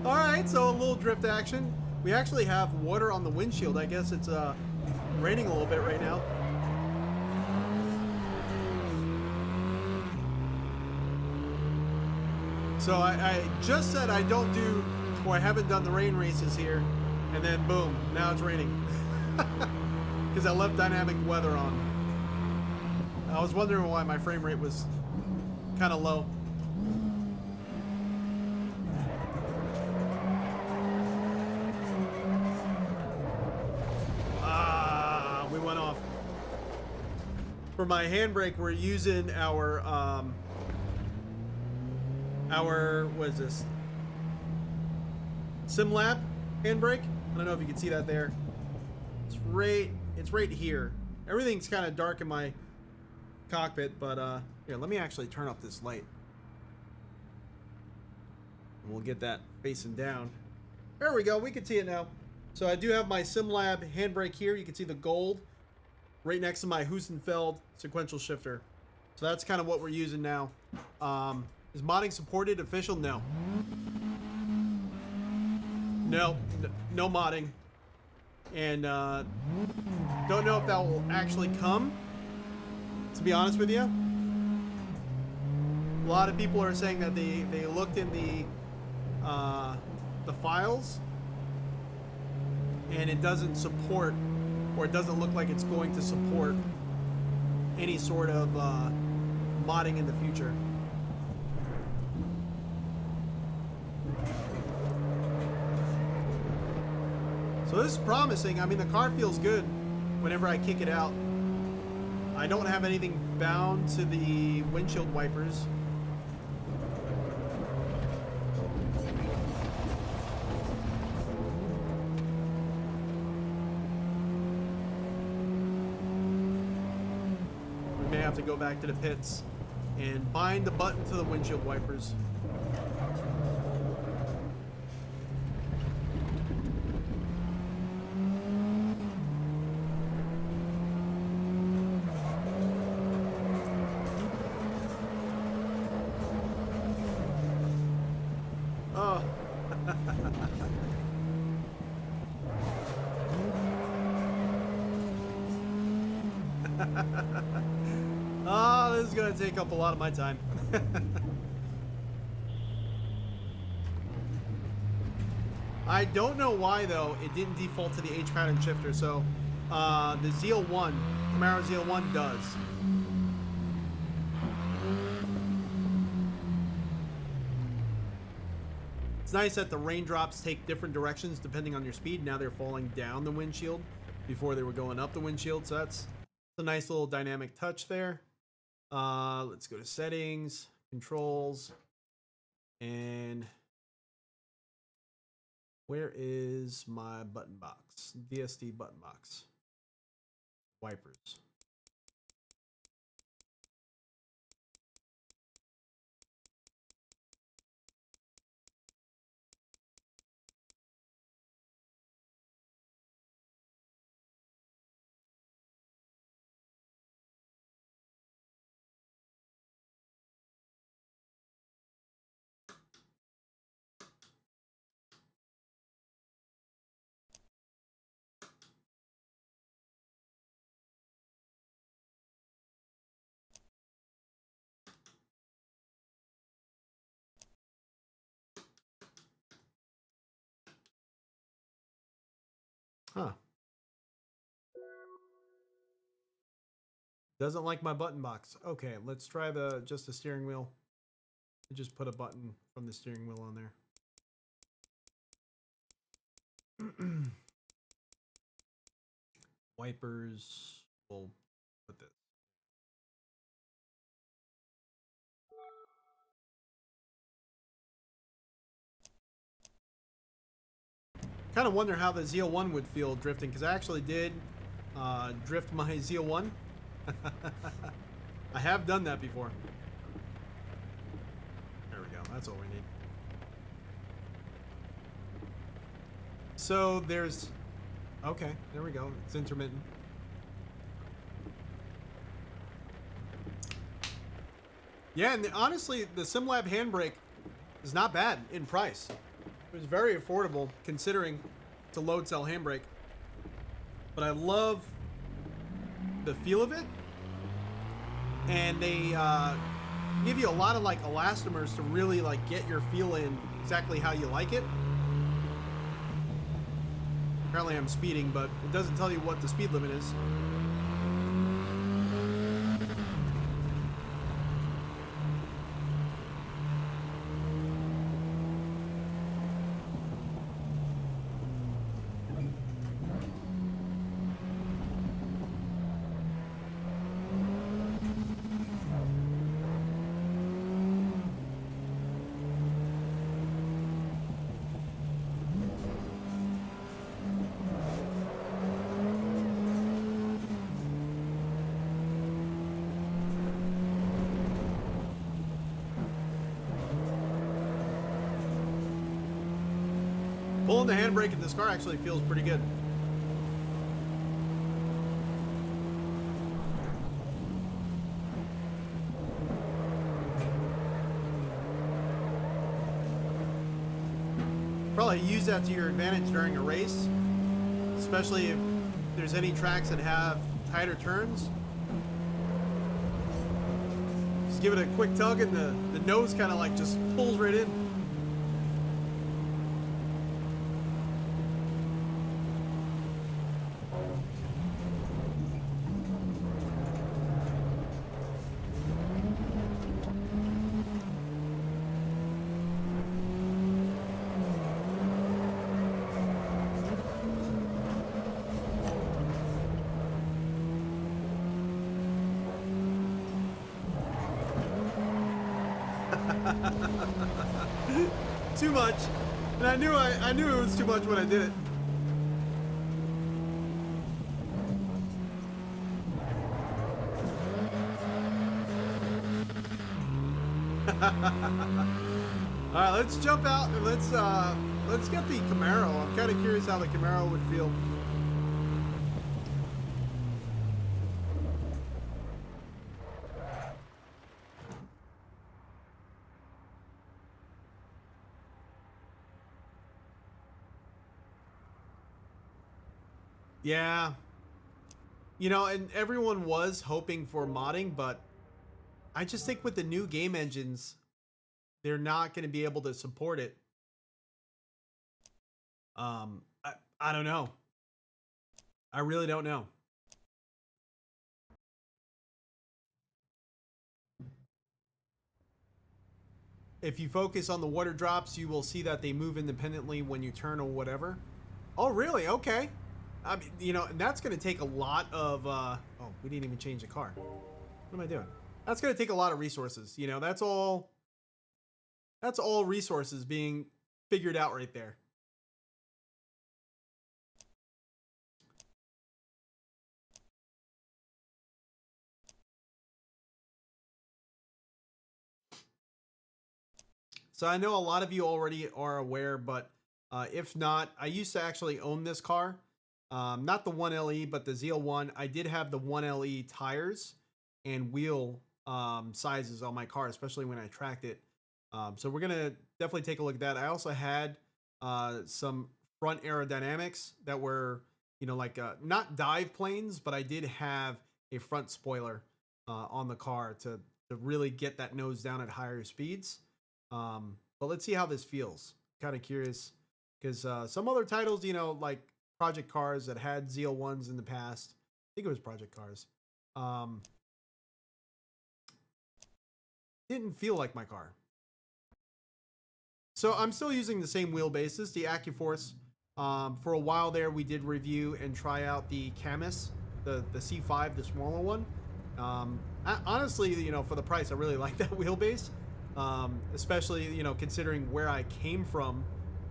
All right, so a little drift action. We actually have water on the windshield. I guess it's raining a little bit right now. So I just said I don't do, or I haven't done the rain races here, and then boom, now it's raining. Because I left dynamic weather on. I was wondering why my frame rate was kind of low. We went off. For my handbrake, we're using our what is this? SimLab handbrake. I don't know if you can see that there. It's right here. Everything's kind of dark in my cockpit, but here, let me actually turn up this light. And we'll get that facing down. There we go. We can see it now. So I do have my SimLab handbrake here. You can see the gold right next to my Hussenfeld sequential shifter. So that's kind of what we're using now. Is modding supported? Official? No. No modding. And don't know if that will actually come, to be honest with you. A lot of people are saying that they looked in the files and it doesn't support, or it doesn't look like it's going to support any sort of modding in the future. So this is promising. I mean, the car feels good whenever I kick it out. I don't have anything bound to the windshield wipers. We may have to go back to the pits and bind the button to the windshield wipers. Oh, this is gonna take up a lot of my time. I don't know why though it didn't default to the H pattern shifter. So the ZL1, Camaro ZL1 does. It's nice that the raindrops take different directions depending on your speed. Now they're falling down the windshield before they were going up the windshield. So that's a nice little dynamic touch there. Let's go to settings, controls, and where is my button box? DSD button box. Wipers. Huh. Doesn't like my button box. Okay, let's try just the steering wheel. Just put a button from the steering wheel on there. Wipers. We'll put this. Kind of wonder how the ZL1 would feel drifting, because I actually did drift my ZL1. I have done that before. There we go. That's all we need. So there's... Okay, there we go. It's intermittent. Yeah, and honestly, the SimLab Handbrake is not bad in price. It was very affordable considering it's a load cell handbrake. But I love the feel of it. And they give you a lot of like elastomers to really like get your feel in exactly how you like it. Apparently I'm speeding, but it doesn't tell you what the speed limit is. Pulling the handbrake in this car actually feels pretty good. Probably use that to your advantage during a race, especially if there's any tracks that have tighter turns. Just give it a quick tug and the nose kind of like just pulls right in. Too much, and I knew it was too much when I did it. All right, let's jump out and let's get the Camaro. I'm kind of curious how the Camaro would feel. Yeah. You know, and everyone was hoping for modding, but I just think with the new game engines, they're not going to be able to support it. I don't know. I really don't know. If you focus on the water drops, you will see that they move independently when you turn or whatever. Oh, really? Okay. I mean, you know, and that's going to take a lot of, oh, we didn't even change the car. What am I doing? That's going to take a lot of resources. You know, that's all resources being figured out right there. So I know a lot of you already are aware, but if not, I used to actually own this car. Not the 1LE, but the ZL1. I did have the 1LE tires and wheel sizes on my car, especially when I tracked it. So we're going to definitely take a look at that. I also had some front aerodynamics that were, you know, like not dive planes, but I did have a front spoiler on the car to really get that nose down at higher speeds. But let's see how this feels. Kind of curious because some other titles, you know, like Project Cars that had ZL1s in the past. I think it was Project Cars. Didn't feel like my car. So I'm still using the same wheelbases, the AccuForce. For a while there, we did review and try out the Camus, the C5, the smaller one. Honestly, you know, for the price, I really like that wheelbase. Especially, you know, considering where I came from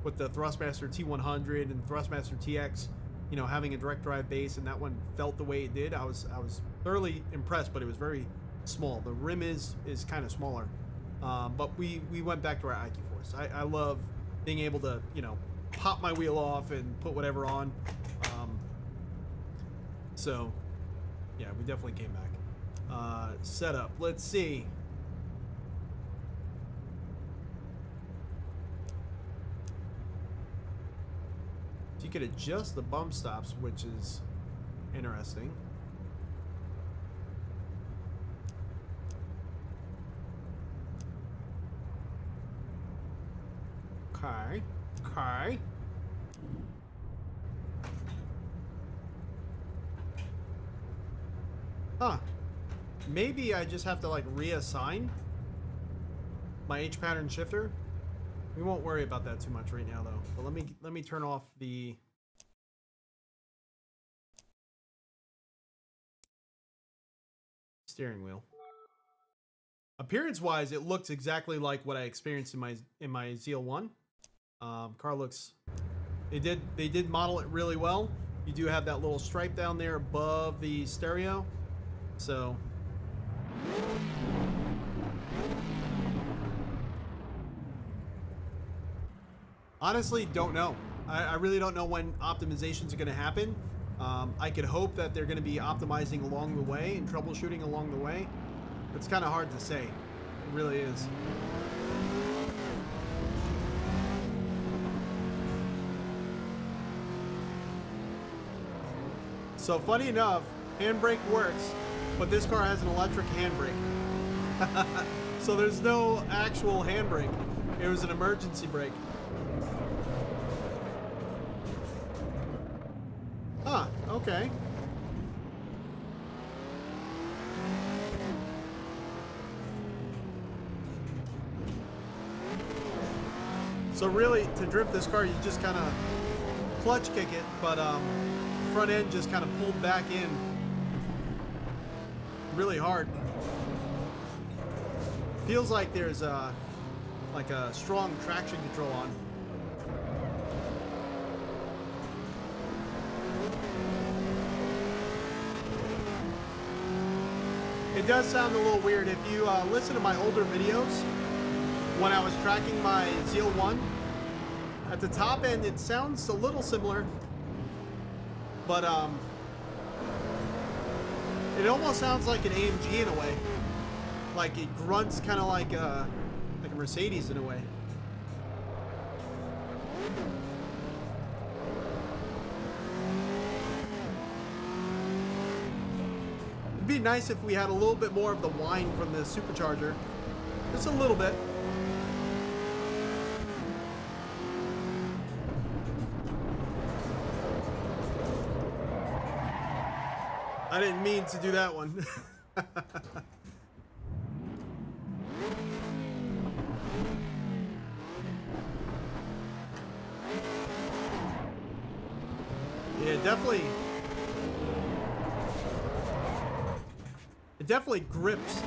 with the Thrustmaster T100 and Thrustmaster TX, you know, having a direct drive base, and that one felt the way it did. I was thoroughly impressed, but it was very small. The rim is kind of smaller. But we went back to our AccuForce. I love being able to, you know, pop my wheel off and put whatever on. So yeah, we definitely came back. Setup, let's see. You could adjust the bump stops, which is interesting. Okay. Okay. Huh. Maybe I just have to like reassign my H pattern shifter. We won't worry about that too much right now, though. But let me turn off the steering wheel. Appearance-wise, it looks exactly like what I experienced in my ZL1. Car looks. They did model it really well. You do have that little stripe down there above the stereo, so. Honestly, don't know. I really don't know when optimizations are going to happen. I could hope that they're going to be optimizing along the way and troubleshooting along the way. It's kind of hard to say. It really is. So funny enough, handbrake works, but this car has an electric handbrake. So there's no actual handbrake. It was an emergency brake. Huh, okay. So really, to drift this car, you just kind of clutch kick it, but front end just kind of pulled back in really hard. Feels like there's like a strong traction control on. It does sound a little weird. If you listen to my older videos, when I was tracking my ZL1, at the top end it sounds a little similar, but it almost sounds like an AMG in a way. Like it grunts kind of like a Mercedes in a way. be nice if we had a little bit more of the whine from the supercharger. Just a little bit. I didn't mean to do that one. Yeah, definitely. It definitely grips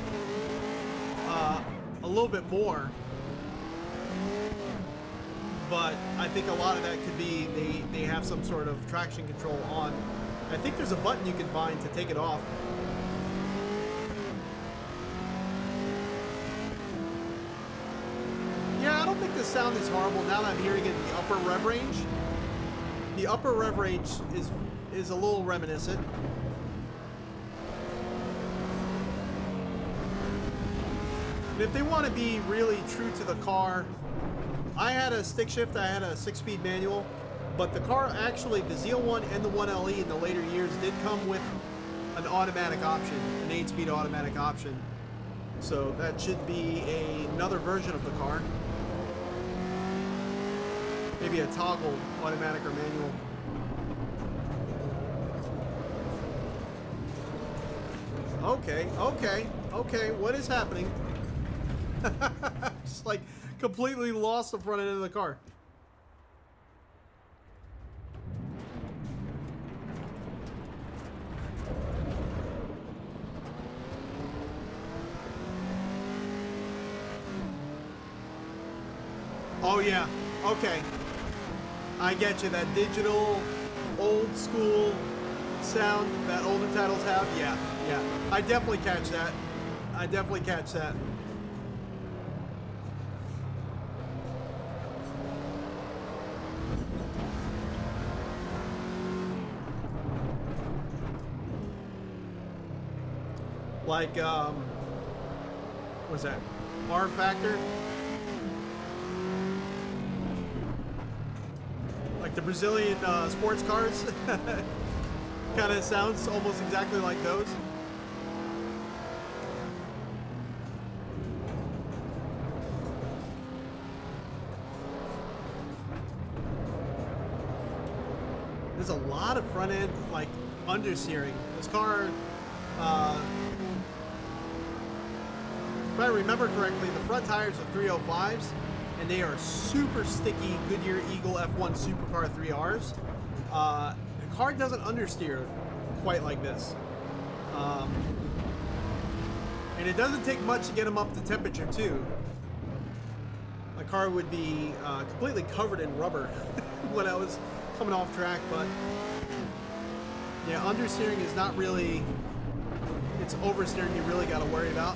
a little bit more. But I think a lot of that could be they have some sort of traction control on. I think there's a button you can bind to take it off. Yeah, I don't think the sound is horrible now that I'm hearing it in the upper rev range. The upper rev range is a little reminiscent. And if they want to be really true to the car, I had a stick shift, I had a 6-speed manual, but the car actually, the ZL1 and the 1LE in the later years did come with an automatic option, an 8-speed automatic option. So that should be another version of the car. Maybe a toggle automatic or manual. Okay, what is happening? Just like completely lost the front end of the car. Oh yeah, okay. I get you, that digital, old school sound that older titles have. Yeah. I definitely catch that. Like, what's that? R Factor? Like the Brazilian sports cars. Kind of sounds almost exactly like those. There's a lot of front end, like, understeering. This car, if I remember correctly, the front tires are 305s, and they are super sticky Goodyear Eagle F1 Supercar 3Rs. The car doesn't understeer quite like this. And it doesn't take much to get them up to temperature, too. My car would be completely covered in rubber when I was coming off track, but yeah, understeering is not really, it's oversteering you really got to worry about.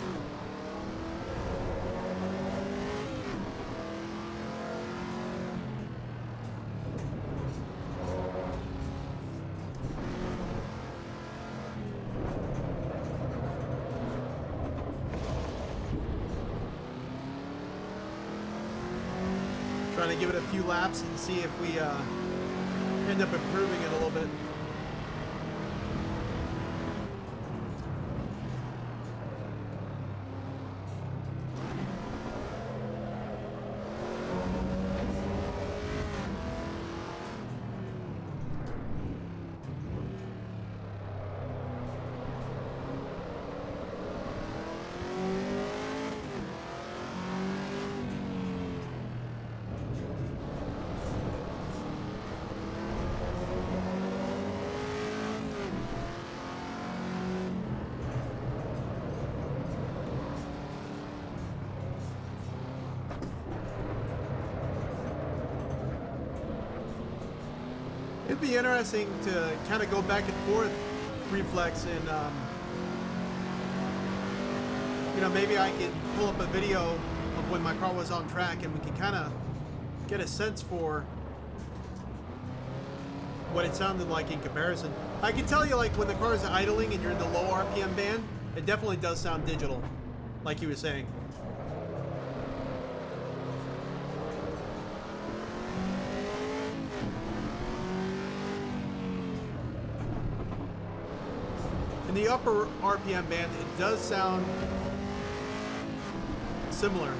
Trying to give it a few laps and see if we end up improving it a little bit. It'd be interesting to kind of go back and forth reflex and, you know, maybe I could pull up a video of when my car was on track and we can kind of get a sense for what it sounded like in comparison. I can tell you, like, when the car is idling and you're in the low RPM band, it definitely does sound digital, like you were saying. And the upper RPM band, it does sound similar.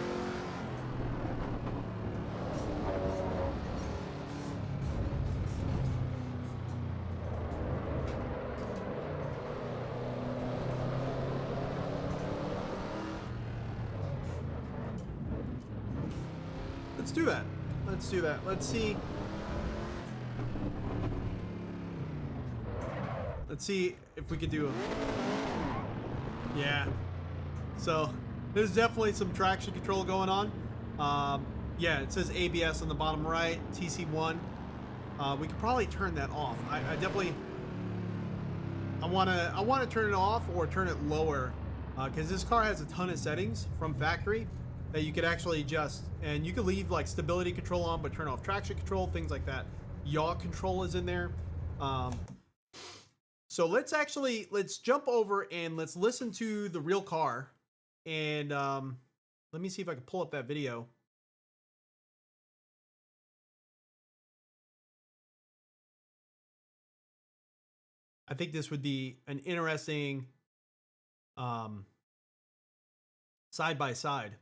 Let's do that. Let's do that. Let's see. Let's see if we could do a... Yeah. So there's definitely some traction control going on. Yeah, it says ABS on the bottom right, TC1. We could probably turn that off. I definitely... I wanna turn it off or turn it lower, because this car has a ton of settings from factory that you could actually adjust, and you could leave like stability control on but turn off traction control, things like that. Yaw control is in there. So let's jump over and let's listen to the real car, and let me see if I can pull up that video. I think this would be an interesting side by side.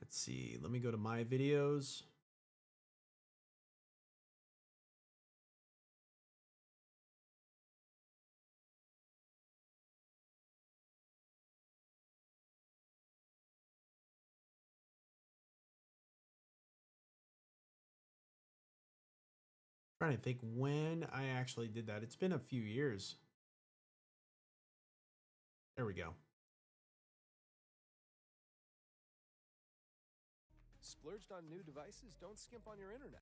Let's see. Let me go to my videos. Trying to think when I actually did that. It's been a few years. There we go. Splurged on new devices? Don't skimp on your internet.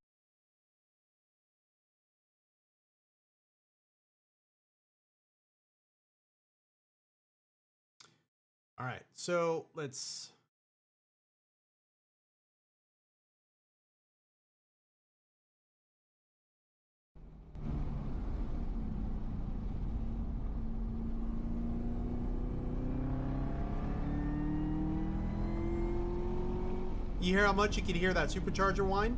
All right, so let's... You hear how much you can hear that supercharger whine?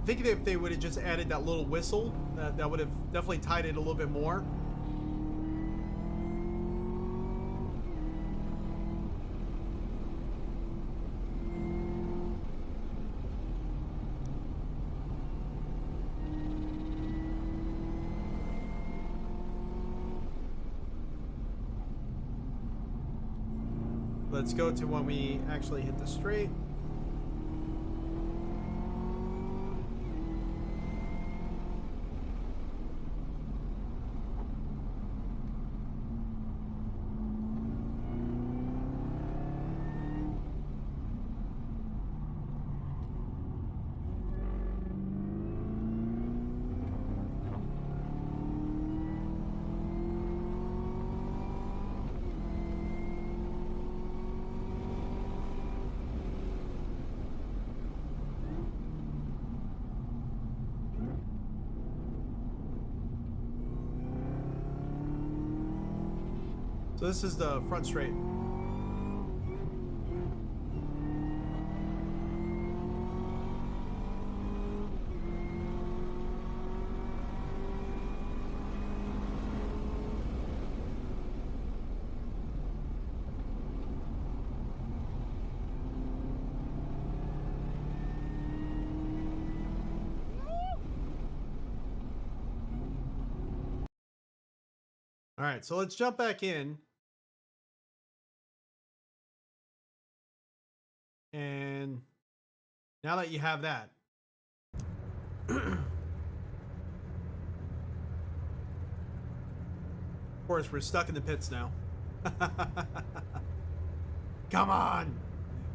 I think if they would have just added that little whistle, that would have definitely tied it a little bit more. Let's go to when we actually hit the straight. So this is the front straight. All right, so let's jump back in. Now that you have that. Of course, we're stuck in the pits now. Come on!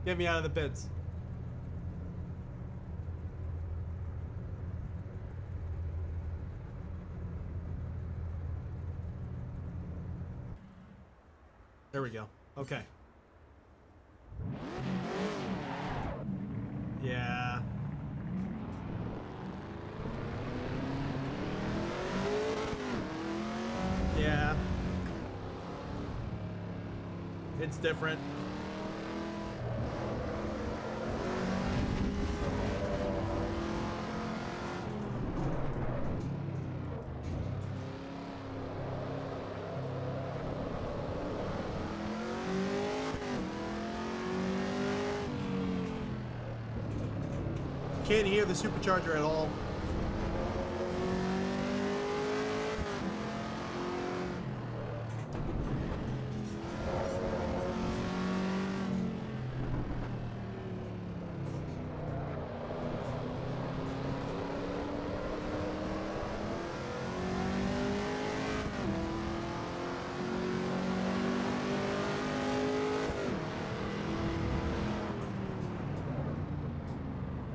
Get me out of the pits. There we go. Okay. Yeah. Yeah. It's different. Can't hear the supercharger at all.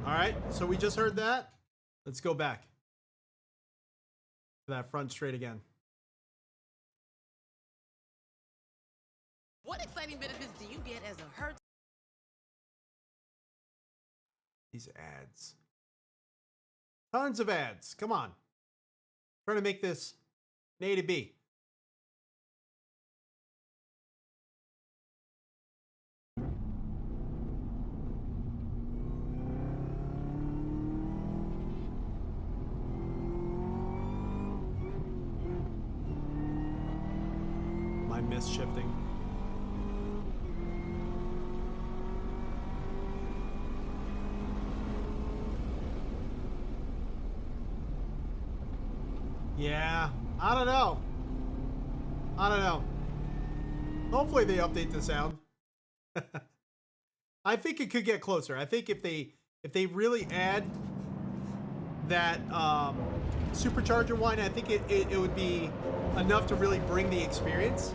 All right, so we just heard that. Let's go back to that front straight again. What exciting benefits do you get as a Hertz? These ads. Tons of ads. Come on. Trying to make this an A to B. My miss shifting. Yeah, I don't know. I don't know. Hopefully they update the sound. I think it could get closer. I think if they really add that supercharger whine, I think it would be enough to really bring the experience.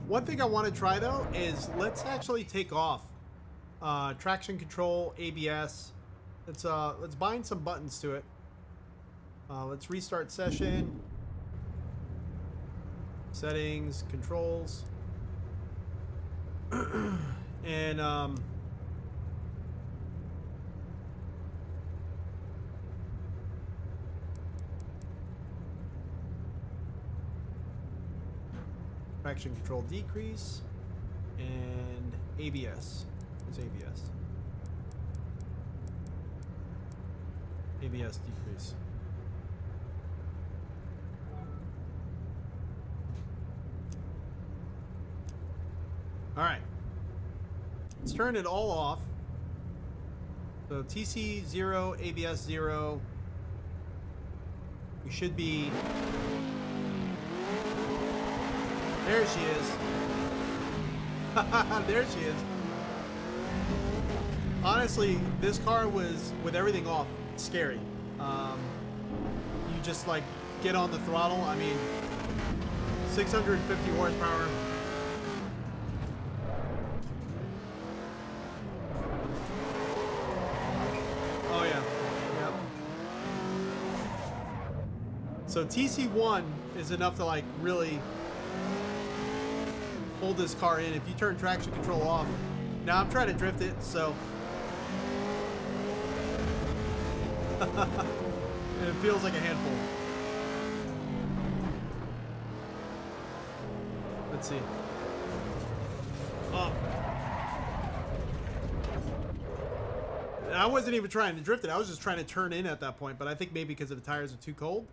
One thing I want to try though is let's actually take off traction control, ABS. Let's bind some buttons to it. Let's restart session. Settings, controls, and traction control decrease, and ABS. Where's ABS? ABS decrease. All right. Let's turn it all off. So TC 0, ABS 0. We should be... There she is. There she is. Honestly, this car was, with everything off, scary. You just like get on the throttle. I mean, 650 horsepower. Oh yeah. Yep. So TC1 is enough to like really hold this car in. If you turn traction control off, now I'm trying to drift it, so It feels like a handful. Let's see. Oh. I wasn't even trying to drift it. I was just trying to turn in at that point, but I think maybe because the tires are too cold.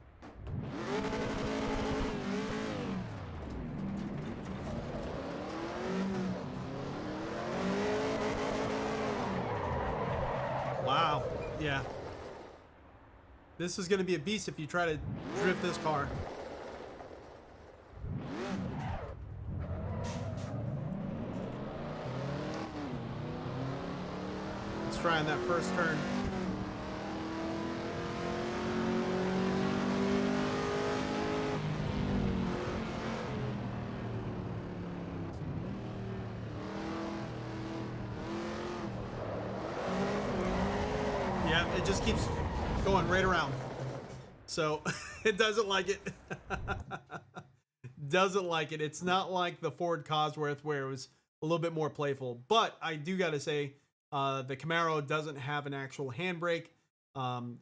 Wow. Yeah. This is going to be a beast if you try to drift this car. Let's try on that first turn. Yeah, it just keeps going right around. So it doesn't like it. Doesn't like it. It's not like the Ford Cosworth where it was a little bit more playful. But I do got to say, the Camaro doesn't have an actual handbrake.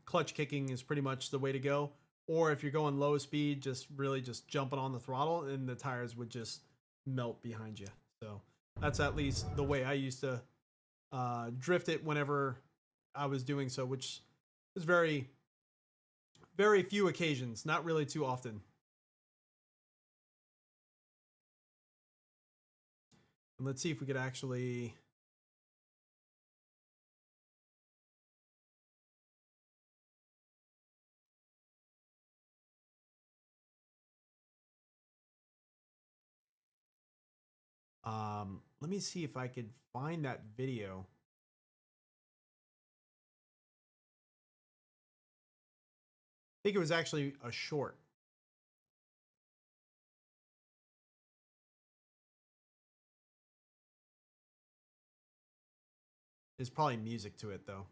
Clutch kicking is pretty much the way to go. Or if you're going low speed, just really just jumping on the throttle and the tires would just melt behind you. So that's at least the way I used to drift it whenever I was doing so, which is very, very few occasions, not really too often. And let's see if we could actually... let me see if I could find that video. I think it was actually a short. There's probably music to it though.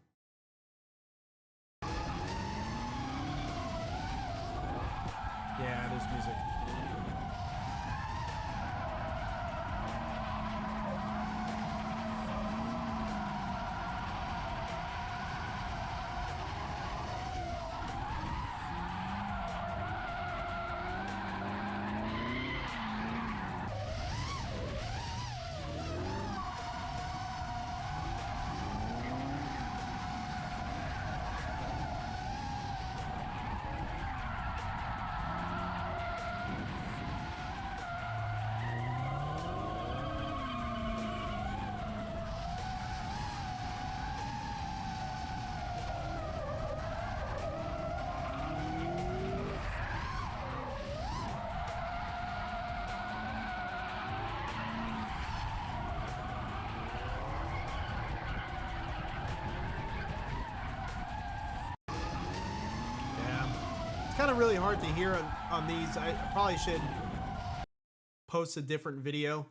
Yeah, there's music. Kind of really hard to hear on these. I probably should post a different video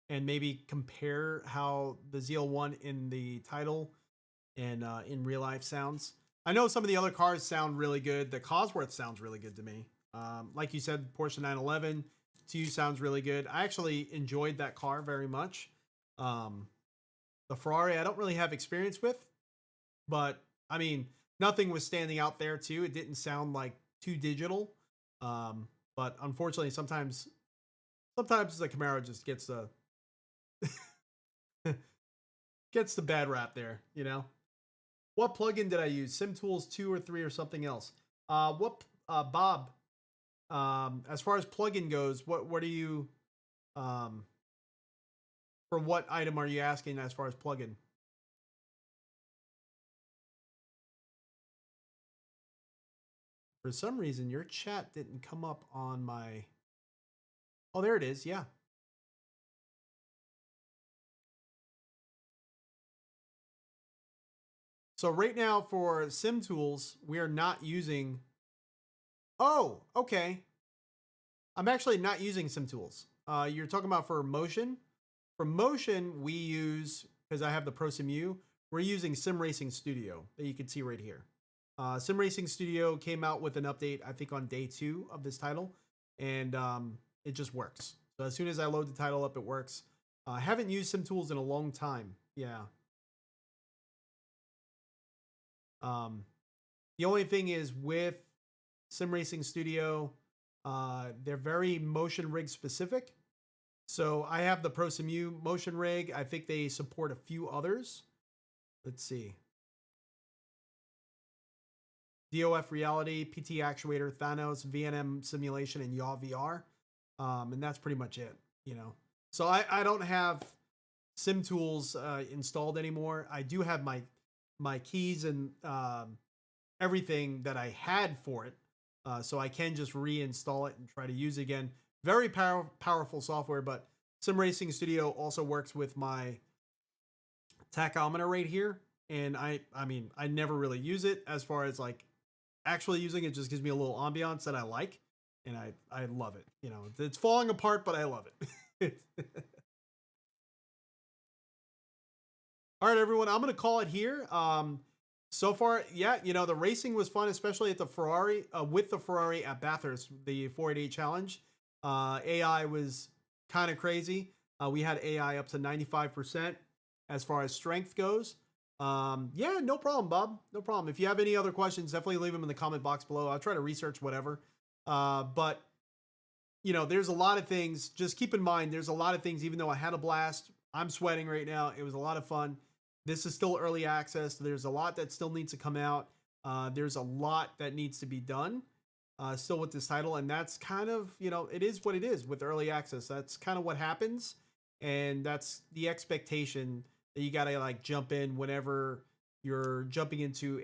and maybe compare how the ZL1 in the title and in real life sounds. I know some of the other cars sound really good. The Cosworth sounds really good to me. Like you said, Porsche 911 to you sounds really good. I actually enjoyed that car very much. The Ferrari I don't really have experience with, but I mean, nothing was standing out there too. It didn't sound like too digital. But unfortunately, sometimes the Camaro just gets the gets the bad rap there, you know. What plugin did I use? SimTools 2 or 3 or something else? Bob? As far as plugin goes, what are you for what item are you asking as far as plugin? For some reason, your chat didn't come up on my... Oh, there it is. Yeah. So right now for SimTools, we are not using... Oh, okay. I'm actually not using SimTools. You're talking about for motion? For motion, we use, because I have the Prosimu, we're using Sim Racing Studio that you can see right here. Sim Racing Studio came out with an update, I think on day 2 of this title, and it just works. So as soon as I load the title up, it works. I haven't used SimTools in a long time. Yeah. The only thing is with Sim Racing Studio, they're very motion rig specific. So I have the Prosimu motion rig. I think they support a few others. Let's see. DOF Reality, PT Actuator, Thanos, VNM Simulation, and Yaw VR. And that's pretty much it, you know. So I don't have Sim Tools installed anymore. I do have my keys and everything that I had for it. So I can just reinstall it and try to use it again. Very powerful software, but Sim Racing Studio also works with my tachometer right here. And I mean, I never really use it as far as like actually using it. Just gives me a little ambiance that I like. And I love it. You know, it's falling apart, but I love it. All right, everyone, I'm going to call it here. So far, yeah, you know, the racing was fun, especially at the Ferrari, with the Ferrari at Bathurst, the 488 challenge. AI was kind of crazy. We had AI up to 95% as far as strength goes. Yeah, no problem, Bob. No problem. If you have any other questions, definitely leave them in the comment box below. I'll try to research whatever. But, you know, there's a lot of things. Just keep in mind, there's a lot of things, even though I had a blast. I'm sweating right now. It was a lot of fun. This is still early access. There's a lot that still needs to come out. There's a lot that needs to be done still with this title. And that's kind of, you know, it is what it is with early access. That's kind of what happens. And that's the expectation that you got to like jump in whenever you're jumping into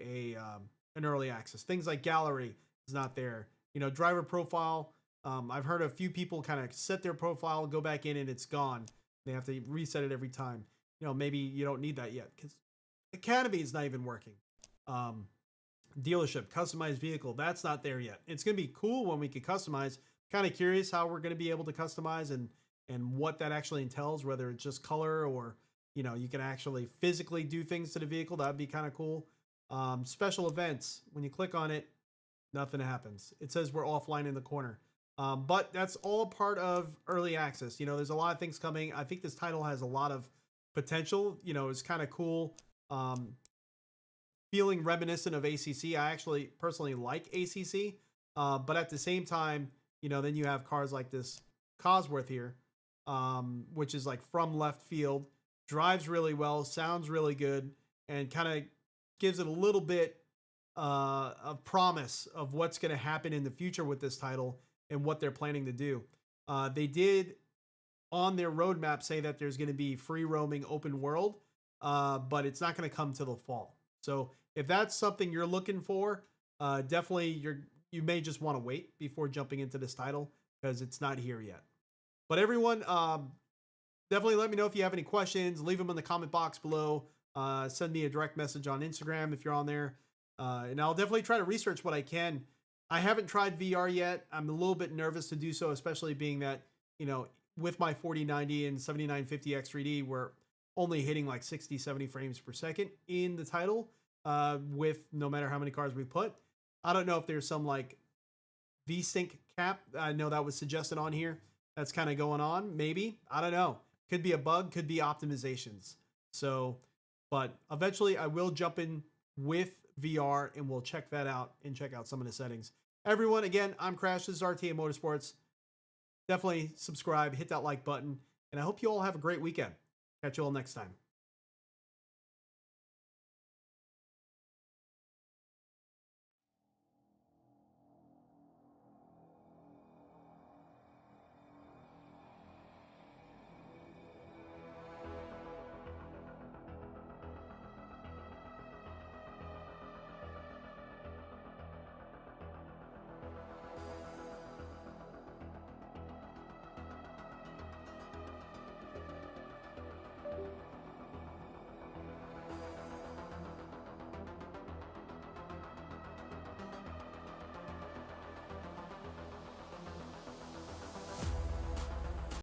an early access. Things like gallery is not there. You know, driver profile. I've heard a few people kind of set their profile, go back in, and it's gone. They have to reset it every time. You know, maybe you don't need that yet because Academy is not even working. Dealership, customized vehicle, that's not there yet. It's going to be cool when we can customize. Kind of curious how we're going to be able to customize and what that actually entails, whether it's just color or, you know, you can actually physically do things to the vehicle. That would be kind of cool. Special events, when you click on it, nothing happens. It says we're offline in the corner. But that's all part of early access. You know, there's a lot of things coming. I think this title has a lot of potential. You know, it's kind of cool. Feeling reminiscent of ACC. I actually personally like ACC. But at the same time, you know, then you have cars like this Cosworth here, which is like from left field, drives really well, sounds really good, and kind of gives it a little bit of promise of what's going to happen in the future with this title and what they're planning to do. They did on their roadmap say that there's going to be free roaming open world, but it's not going to come till the fall. So if that's something you're looking for, definitely you may just want to wait before jumping into this title because it's not here yet. But everyone, definitely let me know if you have any questions. Leave them in the comment box below. Send me a direct message on Instagram if you're on there. And I'll definitely try to research what I can. I haven't tried VR yet. I'm a little bit nervous to do so, especially being that, you know, with my 4090 and 7950 X3D, we're only hitting like 60, 70 frames per second in the title with no matter how many cars we put. I don't know if there's some like VSync cap. I know that was suggested on here. That's kind of going on. Maybe. I don't know. Could be a bug. Could be optimizations. So, but eventually I will jump in with VR and we'll check that out and check out some of the settings. Everyone, again, I'm Crash. This is RTA Motorsports. Definitely subscribe, hit that like button, and I hope you all have a great weekend. Catch you all next time.